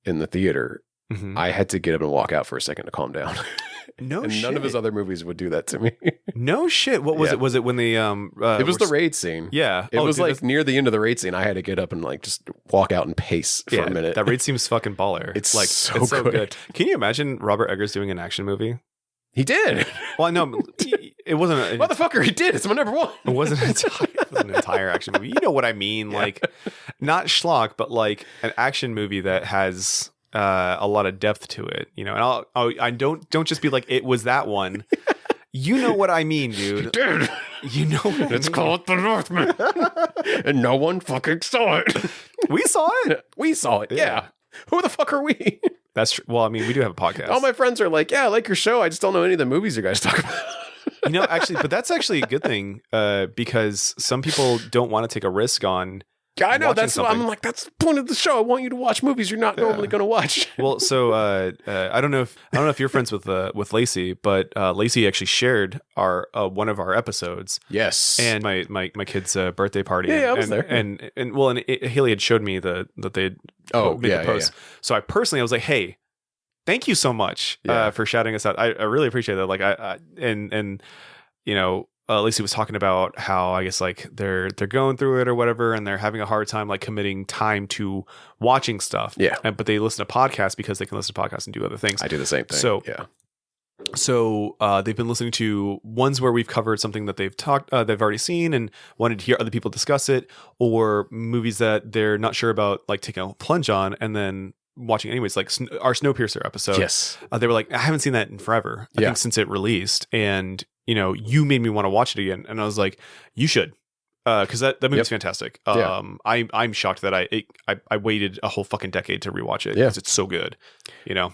in the theater. Mm-hmm. I had to get up and walk out for a second to calm down. No shit. None of his other movies would do that to me. No shit. What was it? Was it when they it was the raid scene. Yeah. It was like near the end of the raid scene. I had to get up and like just walk out and pace for a minute. That raid seems fucking baller. It's so good. Can you imagine Robert Eggers doing an action movie? He did. Well, I know it wasn't motherfucker. He did. It's my number 1. It wasn't an entire action movie. You know what I mean? Like, not schlock, but like an action movie that has a lot of depth to it, you know. And I don't just be like, it was that one. You know what I mean, dude. You know what It's called The Northman. And no one fucking saw it. We saw it. We saw it. Yeah. Who the fuck are we? That's true. Well, I mean, we do have a podcast. All my friends are like, yeah, I like your show. I just don't know any of the movies you guys talk about. You know, actually, but that's actually a good thing, because some people don't want to take a risk on. Yeah, I know. That's what I'm like. That's the point of the show. I want you to watch movies you're not normally going to watch. Well, so I don't know if you're friends with Lacey, but Lacey actually shared our one of our episodes. Yes, and my kid's birthday party. Yeah, I was there. And Haley had showed me that they made the post. Yeah. So I personally was like, hey, thank you so much for shouting us out. I really appreciate that. Like and you know. Lacey was talking about how, I guess, like they're going through it or whatever, and they're having a hard time like committing time to watching stuff. Yeah. But they listen to podcasts because they can listen to podcasts and do other things. I do the same thing. So they've been listening to ones where we've covered something that they've already seen and wanted to hear other people discuss it, or movies that they're not sure about, like taking a plunge on and then watching anyways, like our Snowpiercer episode. Yes. They were like, I haven't seen that in forever. I think since it released, and you know, you made me want to watch it again, and I was like, you should, because that movie's fantastic. I'm shocked that I waited a whole fucking decade to rewatch it because it's so good. You know,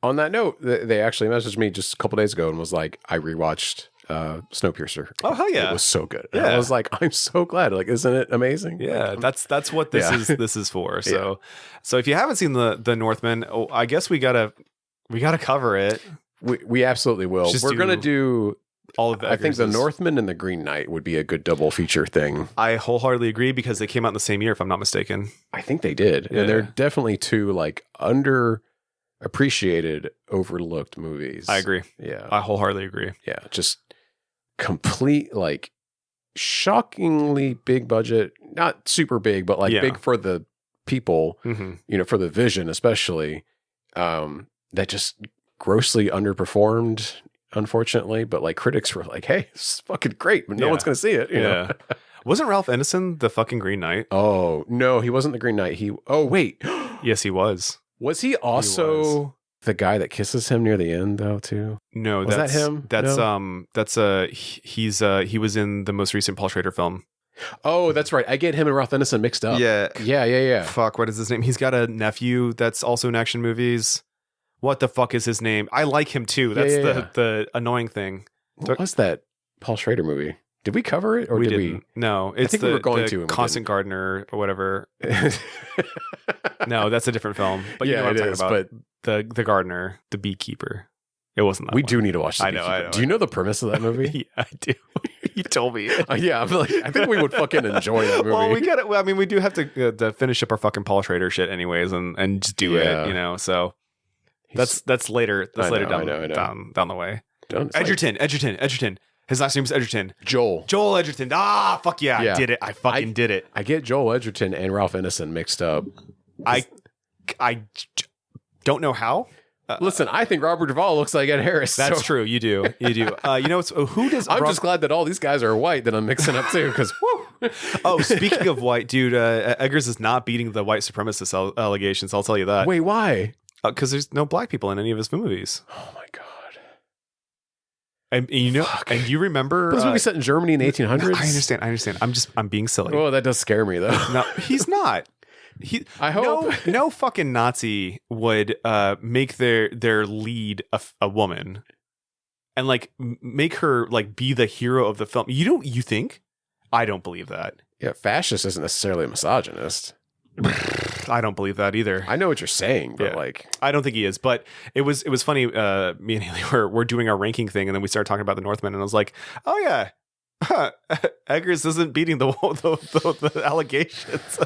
on that note, they actually messaged me just a couple days ago and was like, I rewatched Snowpiercer. Oh hell yeah, it was so good. And I was like, I'm so glad. Like, isn't it amazing? Yeah, that's what this is for. So if you haven't seen the Northman, I guess we gotta cover it. We absolutely will. We're gonna do all of that. I think the Northman and the Green Knight would be a good double feature thing. I wholeheartedly agree, because they came out in the same year, if I'm not mistaken. I think they did. Yeah. And they're definitely two like underappreciated, overlooked movies. I agree. Yeah. I wholeheartedly agree. Yeah. Just complete, like, shockingly big budget. Not super big, but like big for the people, you know, for the vision especially, that just grossly underperformed, unfortunately, but like critics were like, hey, this is fucking great, but no one's gonna see it, you know. Wasn't Ralph Ineson the fucking Green Knight? Oh no, he wasn't the Green Knight. Wait. Yes, he was. Was he also the guy that kisses him near the end, though, too? No, was that him? He was in the most recent Paul Schrader film. Oh, that's right. I get him and Ralph Ineson mixed up. Yeah. Fuck, what is his name? He's got a nephew that's also in action movies. What the fuck is his name? I like him too. That's the annoying thing. What was that Paul Schrader movie? Did we cover it, or did we? No, it's we were going to. Constant Gardener or whatever. No, that's a different film. But you know what I'm talking about. But the gardener, the beekeeper. It wasn't that We one. do need to watch. I know. Do you know the premise of that movie? Yeah, I do. You told me. Yeah, I'm like, I think we would fucking enjoy that movie. Well, we got it. I mean, we do have to finish up our fucking Paul Schrader shit, anyways, and just do it. You know, so that's later. That's later down the way. Edgerton. His last name's Edgerton. Joel Edgerton. Ah, fuck yeah. I did it. I fucking did it. I get Joel Edgerton and Ralph Ineson mixed up. I don't know how. Listen, I think Robert Duvall looks like Ed Harris. That's true. You do. You know, who does? I'm just glad that all these guys are white that I'm mixing up too. Because oh, speaking of white, dude, Eggers is not beating the white supremacist allegations. I'll tell you that. Wait, why? Because there's no black people in any of his movies. Oh my god. And you know, and you remember this movie set in Germany in the 1800s. I understand. I'm being silly. Oh, that does scare me though. No, he's not. I hope no fucking Nazi would make their lead a woman and like make her like be the hero of the film. You think? I don't believe that. Yeah, fascist isn't necessarily a misogynist. I don't believe that either. I know what you're saying, but like, I don't think he is. But it was funny. Me and Haley we're doing our ranking thing, and then we started talking about the Northman, and I was like, oh yeah. Eggers isn't beating the allegations.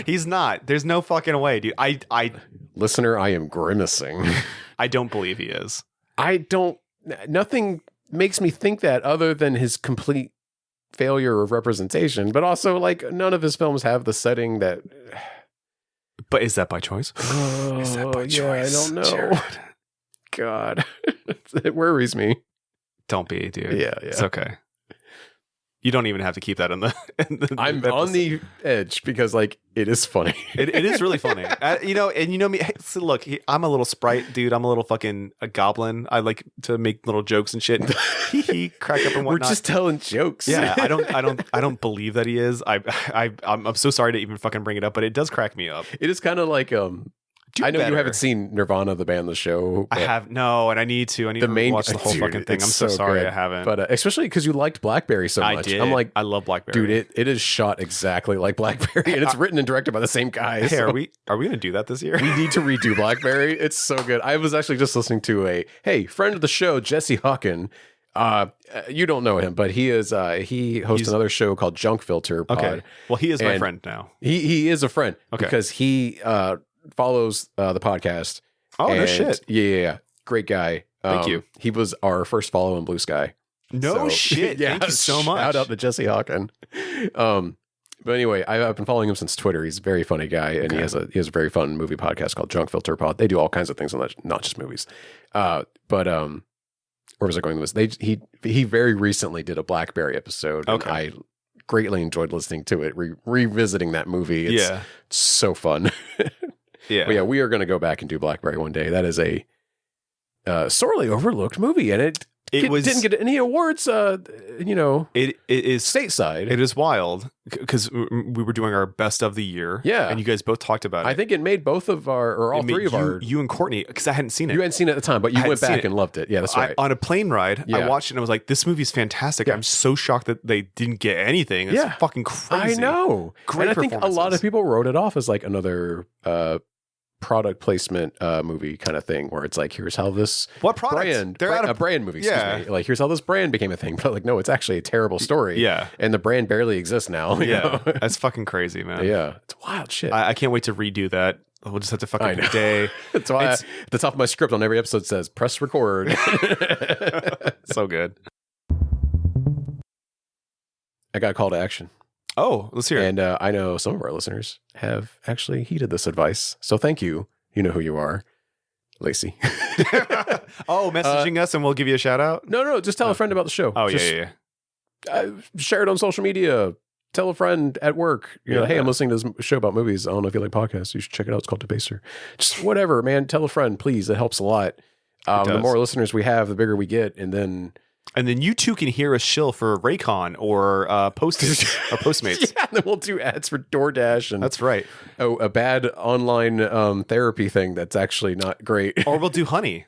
He's not. There's no fucking way, dude. I listener, I am grimacing. I don't believe he is. Nothing makes me think that other than his complete failure of representation, but also like none of his films have the setting that. But is that by choice? Is that by choice? I don't know. Jared. God, it worries me. Don't be, dude. Yeah. It's okay. You don't even have to keep that in the I'm episode. On the edge because like it is funny. It is really funny. You know me. Hey, so look, I'm a little sprite, dude. I'm a little fucking a goblin. I like to make little jokes and shit. He crack up and whatnot. We're just telling jokes. Yeah, I don't believe that he is. I'm so sorry to even fucking bring it up, but it does crack me up. It is kind of like I know you haven't seen Nirvana, the band, the show. I have no, and I need to. I need to watch the whole fucking thing. I'm so sorry I haven't. But especially because you liked Blackberry so much. I did. I'm like, I love Blackberry. Dude, it is shot exactly like Blackberry, and it's written and directed by the same guy. Hey, are we going to do that this year? We need to redo Blackberry. It's so good. I was actually just listening to friend of the show, Jesse Hawken. You don't know him, but he is. He hosts another show called Junk Filter Pod. Okay. Well, he is my friend now. He is a friend because he follows the podcast. Oh, no shit. Yeah. Great guy. Thank you. He was our first follow in Blue Sky. No shit. Yeah, thank you so much. Shout out to Jesse Hawken. But anyway, I've been following him since Twitter. He's a very funny guy, and he has a very fun movie podcast called Junk Filter Pod. They do all kinds of things on that, not just movies. But where was I going with this? He very recently did a Blackberry episode. Okay. And I greatly enjoyed listening to it, revisiting that movie. It's so fun. Yeah. But yeah, we are going to go back and do Blackberry one day. That is a sorely overlooked movie, and it didn't get any awards. It is stateside. It is wild because we were doing our best of the year. Yeah, and you guys both talked about it. I think it made both of our, or all three of our. You and Courtney, because I hadn't seen it. You hadn't seen it at the time, but you went back and loved it. Yeah, that's right. On a plane ride, I watched it and I was like, "This movie's fantastic." Yeah. I'm so shocked that they didn't get anything. It's fucking crazy. I know. Great. And I think a lot of people wrote it off as like another product placement movie kind of thing, where it's like, here's how this brand, a brand movie, excuse me. Like, here's how this brand became a thing. But like, no, it's actually a terrible story. Yeah. And the brand barely exists now. You know? That's fucking crazy, man. Yeah. It's wild shit. I can't wait to redo that. We'll just have to fucking pick a day. That's why at the top of my script on every episode says, press record. So good. I got a call to action. Oh, let's hear it. And I know some of our listeners have actually heeded this advice. So thank you. You know who you are. Lacey. Messaging us and we'll give you a shout out? No, just tell a friend about the show. Oh, yeah. Share it on social media. tell a friend at work, you know, hey, Yeah. I'm listening to this show about movies. I don't know if you like podcasts. You should check it out. It's called Debaser. Just whatever, man. Tell a friend, please. It helps a lot. The does. more listeners we have, the bigger we get. And then you too can hear us shill for Raycon or Postmates. yeah, then we'll do ads for DoorDash and That's right. a bad online therapy thing that's actually not great. Or we'll do Honey.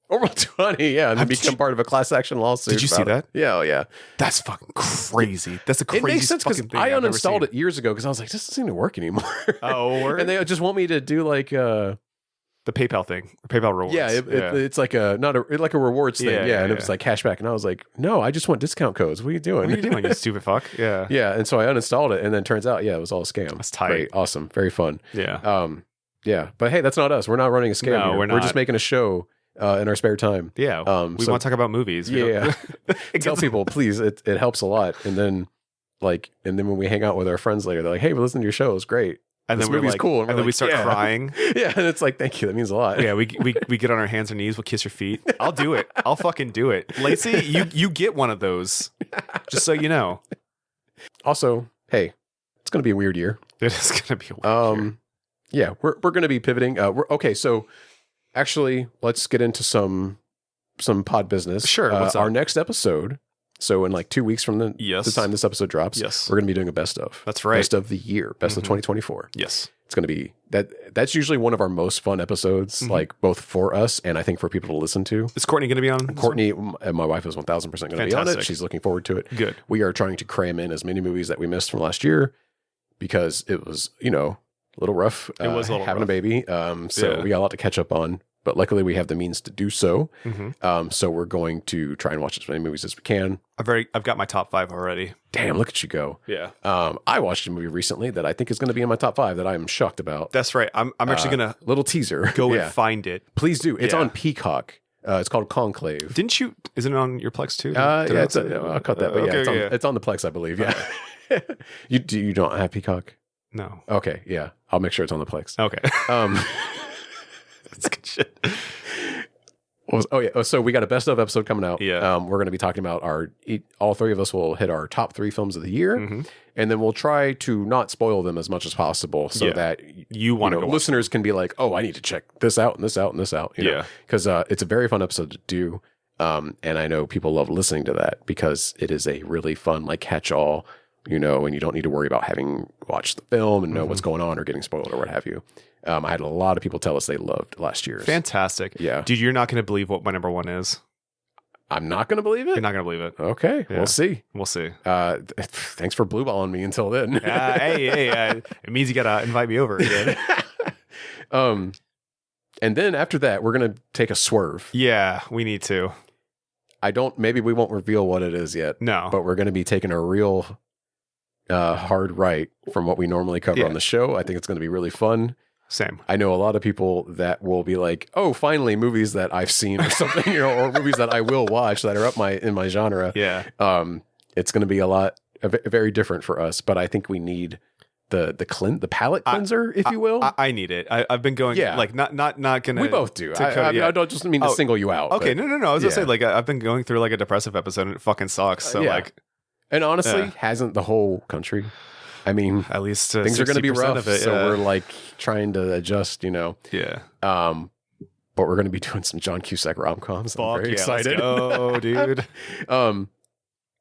Or we'll do Honey, yeah, and then become part of a class action lawsuit. Did you see about that? it. Yeah, oh yeah. That's fucking crazy. That's the It craziest makes sense because fucking thing I I've ever uninstalled seen. it years ago because I was like, this doesn't seem to work anymore. Oh, word? And they just want me to do like The PayPal thing. PayPal rewards. yeah, it's like a like a rewards thing. Yeah, Yeah, and yeah. it was like cashback, and I was like, no, I just want discount codes. What are you doing? What are you doing, you stupid fuck? Yeah. Yeah, and so I uninstalled it, and then turns out, yeah, it was all a scam. That's tight. Great, awesome, very fun. Yeah. Yeah, but hey, that's not us. We're not running a scam. No, here. we're We're just not. making a show in our spare time. Yeah. We so- want to talk about movies. We Yeah, don't- tell people, please. It helps a lot. And then when we hang out with our friends later, they're like, hey, we're listening to your show. It's great. And This then we're movie's like, cool. And we're then we like, start yeah. crying. Yeah, and it's like, thank you. That means a lot. Yeah, we get on our hands and knees. We'll kiss your feet. I'll do it. I'll fucking do it. Lacey, you get one of those. Just so you know. Also, hey, it's going to be a weird year. It is going to be a weird year. Yeah, we're going to be pivoting. Okay, so actually, let's get into some pod business. Sure, what's our up? next episode. So in like 2 weeks from the Yes. time this episode drops, Yes. we're going to be doing a best of. That's right. Best of the year, best of 2024. Yes. It's going to be that's usually one of our most fun episodes, Mm-hmm. like both for us and I think for people to listen to. Is Courtney going to be on? Courtney and my wife is 1000% going to be on it. Fantastic. She's looking forward to it. Good. We are trying to cram in as many movies that we missed from last year because it was, a little rough. It was a little having rough. a baby. So Yeah. we got a lot to catch up on, but luckily we have the means to do so. Mm-hmm. So we're going to try and watch as many movies as we can. I've got my top 5 already. Damn, look at you go. Yeah. I watched a movie recently that I think is going to be in my top 5 that I am shocked about. That's right. I'm actually going to Little teaser. go Yeah. and find it. Please do. It's Yeah. on Peacock. It's called Conclave. Didn't you? Isn't it on your Plex too? Yeah, Did I it's say- I'll cut that. But okay, it's on the Plex, I believe. Yeah. You don't have Peacock? No. Okay, yeah. I'll make sure it's on the Plex. Okay. That's good shit. So we got a best of episode coming out. Yeah. We're going to be talking about all three of us will hit our top 3 films of the year, and then we'll try to not spoil them as much as possible, so Yeah. that You want to go watch listeners can be like, oh, I need to check this out and this out and this out. Yeah. because it's a very fun episode to do, and I know people love listening to that because it is a really fun like catch all. And you don't need to worry about having watched the film and know what's going on or getting spoiled or what have you. I had a lot of people tell us they loved last year's. Fantastic. Yeah. Dude, you're not going to believe what my number 1 is. I'm not going to believe it. You're not going to believe it. Okay, Yeah. we'll see. We'll see. Thanks for blue balling me until then. Hey, it means you got to invite me over again. And then after that, we're going to take a swerve. Yeah, we need to. Maybe we won't reveal what it is yet. No. But we're going to be taking a real hard right from what we normally cover Yeah. on the show. I think it's going to be really fun. Same. I know a lot of people that will be like, oh, finally movies that I've seen or something, or movies that I will watch that are up in my genre. Yeah. It's going to be very different for us, but I think we need the palate cleanser, if you will. I need it. I've been going, Yeah. like, not going to. We both do. yeah. I don't just mean to single you out. Okay, but- no. I was going to say, yeah. like, I've been going through, like, a depressive episode and it fucking sucks. So, Yeah. like, And honestly, Yeah. hasn't the whole country? I mean, at least things are going to be 60% rough, of it, so yeah. we're like trying to adjust, Yeah. But we're going to be doing some John Cusack rom-coms. I'm Fuck very yeah, excited. Let's go, dude.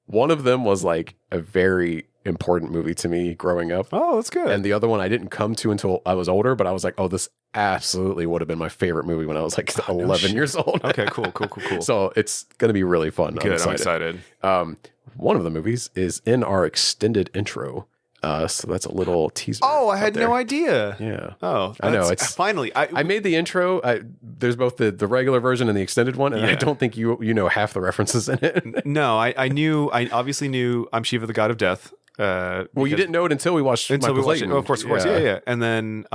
One of them was like a very important movie to me growing up. Oh, that's good. And the other one I didn't come to until I was older, but I was like, oh, this absolutely would have been my favorite movie when I was like 11 years old. Okay, cool. So it's going to be really fun. Good, I'm excited. One of the movies is in our extended intro. So that's a little teaser. Oh, I up had there. no idea. Yeah. Oh, I know, that's- it's- finally. I made the intro. There's both the regular version and the extended one, and I Yeah. don't think you know half the references in it. No, I obviously knew I'm Shiva, the God of Death. Well, you didn't know it until we watched until Michael we watched it. Clayton. Oh, of course. Yeah. And then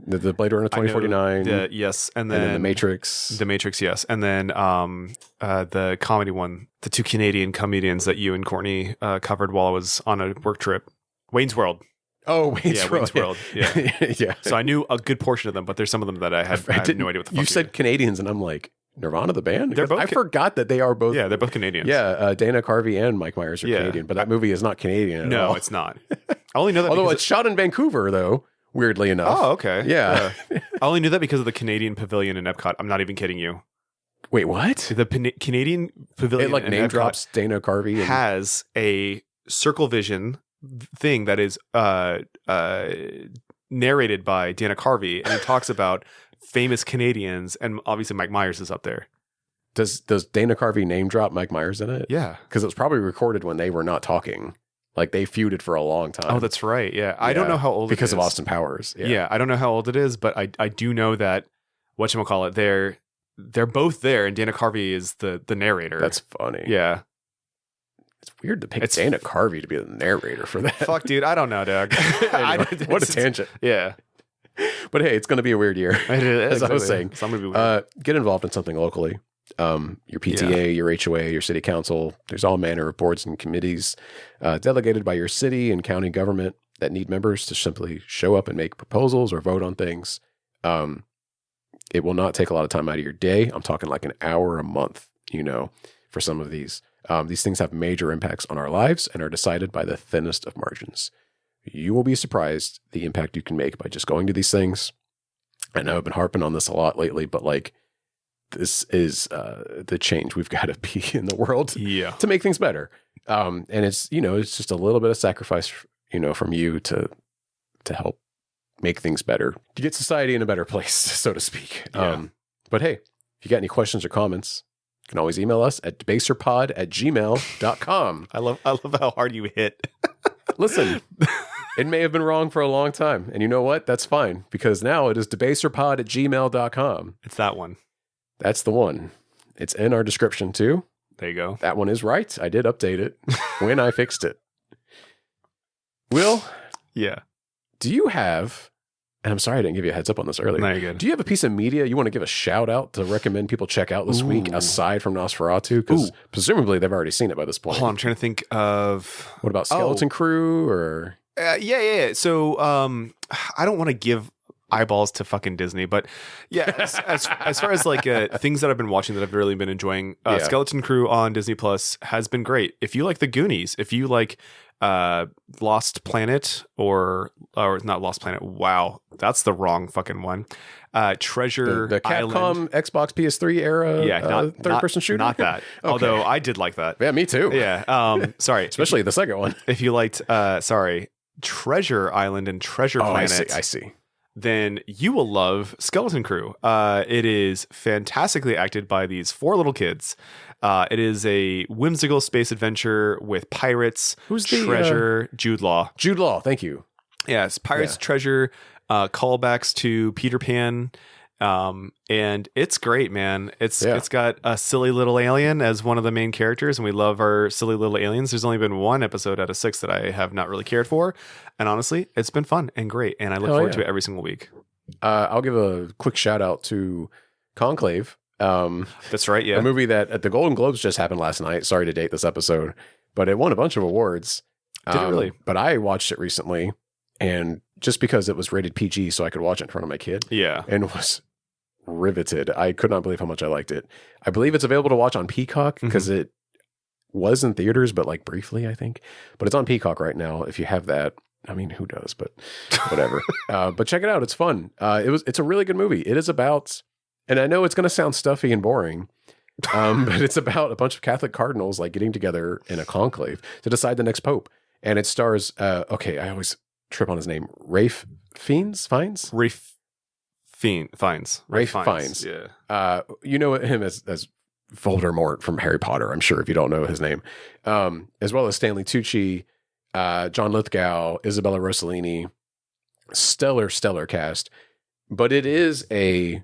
The Blade Runner 2049. yes, and then then The Matrix. The Matrix, yes, and then the comedy one, the 2 Canadian comedians that you and Courtney covered while I was on a work trip, Wayne's World. Oh, Wayne's Wayne's World. Yeah. yeah. So I knew a good portion of them, but there's some of them that I had no idea what the fuck. You said Canadians, and I'm like, Nirvana the band? They're both I forgot that they are both. Yeah, they're both Canadians. Yeah, Dana Carvey and Mike Myers are Canadian, but that movie is not Canadian at all. No, it's not. I only know that Although because it's shot in Vancouver, though, weirdly enough. Oh, okay. Yeah. I only knew that because of the Canadian Pavilion in Epcot. I'm not even kidding you. Wait, what? The Canadian Pavilion It like in name Epcot drops Dana Carvey. has a Circle Vision thing that is narrated by Dana Carvey, and it talks about famous Canadians, and obviously Mike Myers is up there. Does Dana Carvey name drop Mike Myers in it? Yeah. Because it was probably recorded when they were not talking. Like they feuded for a long time. Oh, that's right. Yeah. I don't know how old because it is. of Austin Powers. Yeah. I don't know how old it is, but I do know that whatchamacallit, they're both there, and Dana Carvey is the narrator. That's funny. Yeah. It's weird to pick Dana Carvey to be the narrator for that. Fuck, dude. I don't know, Doug. Anyway, what a tangent. Yeah. But hey, it's going to be a weird year. It is, as I was saying. It's going to be weird. Get involved in something locally. Your PTA, your HOA, your city council. There's all manner of boards and committees delegated by your city and county government that need members to simply show up and make proposals or vote on things. It will not take a lot of time out of your day. I'm talking like an hour a month, for some of these. These things have major impacts on our lives and are decided by the thinnest of margins. You will be surprised the impact you can make by just going to these things. I know I've been harping on this a lot lately, but like this is the change we've got to be in the world to make things better. And it's, it's just a little bit of sacrifice, from you to help make things better, to get society in a better place, so to speak. Yeah. But hey, if you got any questions or comments, you can always email us at debaserpod@gmail.com. I love how hard you hit. Listen, it may have been wrong for a long time. And you know what? That's fine, because now it is debaserpod@gmail.com. It's that one. That's the one. It's in our description too. There you go. That one is right. I did update it when I fixed it. Will? Yeah. Do you have, and I'm sorry I didn't give you a heads up on this earlier. No, you're good. Do you have a piece of media you want to give a shout out to recommend people check out this week aside from Nosferatu? Because presumably they've already seen it by this point. Hold on, I'm trying to think of... What about Skeleton Crew or... Yeah. So I don't want to give eyeballs to fucking Disney, but yeah, as far as like things that I've been watching that I've really been enjoying, Skeleton Crew on Disney Plus has been great. If you like the Goonies, if you like Lost Planet or not Lost Planet, wow, that's the wrong fucking one. Treasure the Capcom Island. Xbox PS3 era third person shooter. Not that. Okay. Although I did like that. Yeah, me too. Yeah. Sorry. Especially the second one. If you liked Treasure Island and Treasure Planet. I see. Then you will love Skeleton Crew. It is fantastically acted by these 4 little kids. It is a whimsical space adventure with pirates. Who's the treasure? Jude Law. Jude Law, thank you. Yes, pirates, treasure, callbacks to Peter Pan. And it's great, man. It's got a silly little alien as one of the main characters, and we love our silly little aliens. There's only been 1 episode out of 6 that I have not really cared for, and honestly, it's been fun and great, and I look forward to it every single week. I'll give a quick shout out to Conclave. That's right, yeah. A movie that at the Golden Globes just happened last night. Sorry to date this episode, but it won a bunch of awards. Did it really? But I watched it recently, and just because it was rated PG so I could watch it in front of my kid. Yeah. And was riveted. I could not believe how much I liked it. I believe it's available to watch on Peacock because it was in theaters, but like briefly, I think. But it's on Peacock right now. If you have that, I mean, who does? But whatever. But check it out. It's fun. It's a really good movie. It is about, and I know it's going to sound stuffy and boring, but it's about a bunch of Catholic cardinals like getting together in a conclave to decide the next pope. And it stars, I always trip on his name, Ralph Fiennes? Ralph Fiennes. Yeah. You know him as Voldemort from Harry Potter, I'm sure, if you don't know his name. As well as Stanley Tucci, John Lithgow, Isabella Rossellini. Stellar cast. But it is a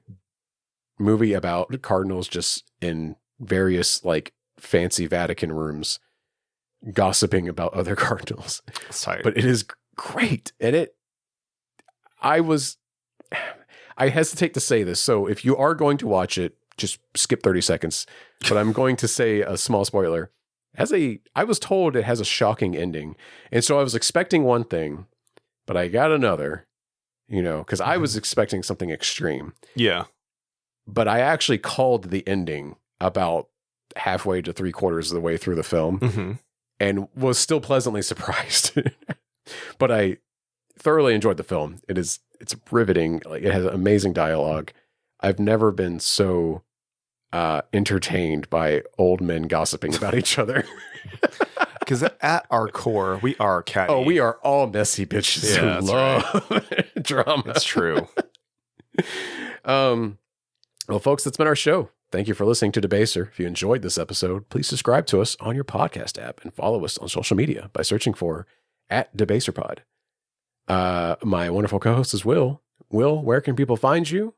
movie about cardinals just in various like fancy Vatican rooms gossiping about other cardinals. But it is great. And I hesitate to say this, so if you are going to watch it, just skip 30 seconds. But I'm going to say a small spoiler. I was told it has a shocking ending. And so I was expecting one thing, but I got another, because I was expecting something extreme. Yeah. but I actually called the ending about halfway to 3/4 of the way through the film and was still pleasantly surprised. But I thoroughly enjoyed the film. It's riveting. Like, it has amazing dialogue. I've never been so entertained by old men gossiping about each other. Because at our core, we are catty. Oh, we are all messy bitches who love drama. That's true. Well, folks, that's been our show. Thank you for listening to Debaser. If you enjoyed this episode, please subscribe to us on your podcast app and follow us on social media by searching for @DebaserPod. My wonderful co-host is Will. Will, where can people find you?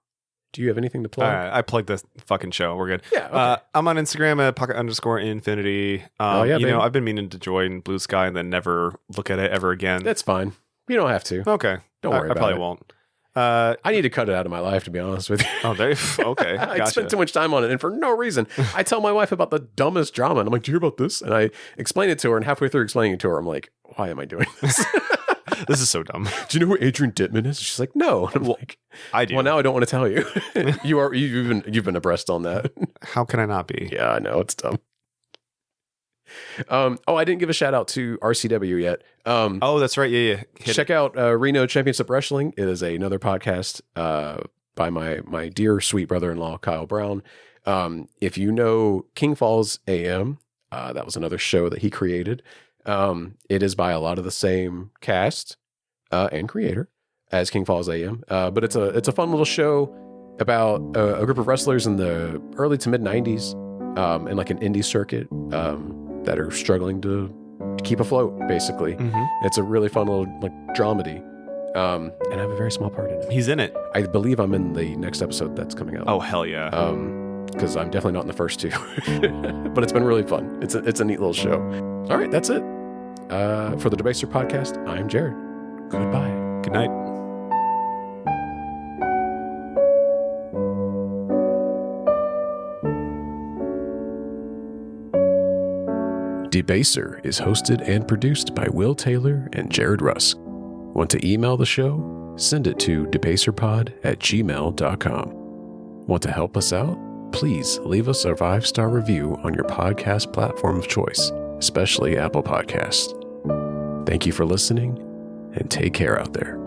Do you have anything to plug? I plugged this fucking show. We're good. Yeah. Okay. I'm on Instagram at pocket_infinity. I've been meaning to join Blue Sky and then never look at it ever again. That's fine. You don't have to. Okay. Don't worry about it. I probably won't. I need to cut it out of my life, to be honest with you. Oh, okay. Gotcha. I spent too much time on it, and for no reason. I tell my wife about the dumbest drama, and I'm like, do you hear about this? And I explain it to her, and halfway through explaining it to her, I'm like, why am I doing this? This is so dumb. Do you know who Adrian Dittman is? She's like, no. And I'm like, I do. Well, now I don't want to tell you. You've been abreast on that. How can I not be? Yeah, I know, it's dumb. I didn't give a shout out to RCW yet. That's right. Yeah. Check out Reno Championship Wrestling. It is another podcast by my dear sweet brother-in-law Kyle Brown. If you know King Falls AM, that was another show that he created. It is by a lot of the same cast and creator as King Falls AM, but it's a fun little show about a group of wrestlers in the early to mid 90s in like an indie circuit that are struggling to keep afloat, basically. It's a really fun little like dramedy, and I have a very small part in it. He's in it. I believe I'm in the next episode that's coming out. Oh, hell yeah. Because I'm definitely not in the first two. But it's been really fun. It's a neat little show. All right, that's it. For the Debaser podcast, I'm Jared. Goodbye. Good night. Debaser is hosted and produced by Will Taylor and Jared Rusk. Want to email the show? Send it to debaserpod@gmail.com. Want to help us out? Please leave us a 5-star review on your podcast platform of choice, especially Apple Podcasts. Thank you for listening, and take care out there.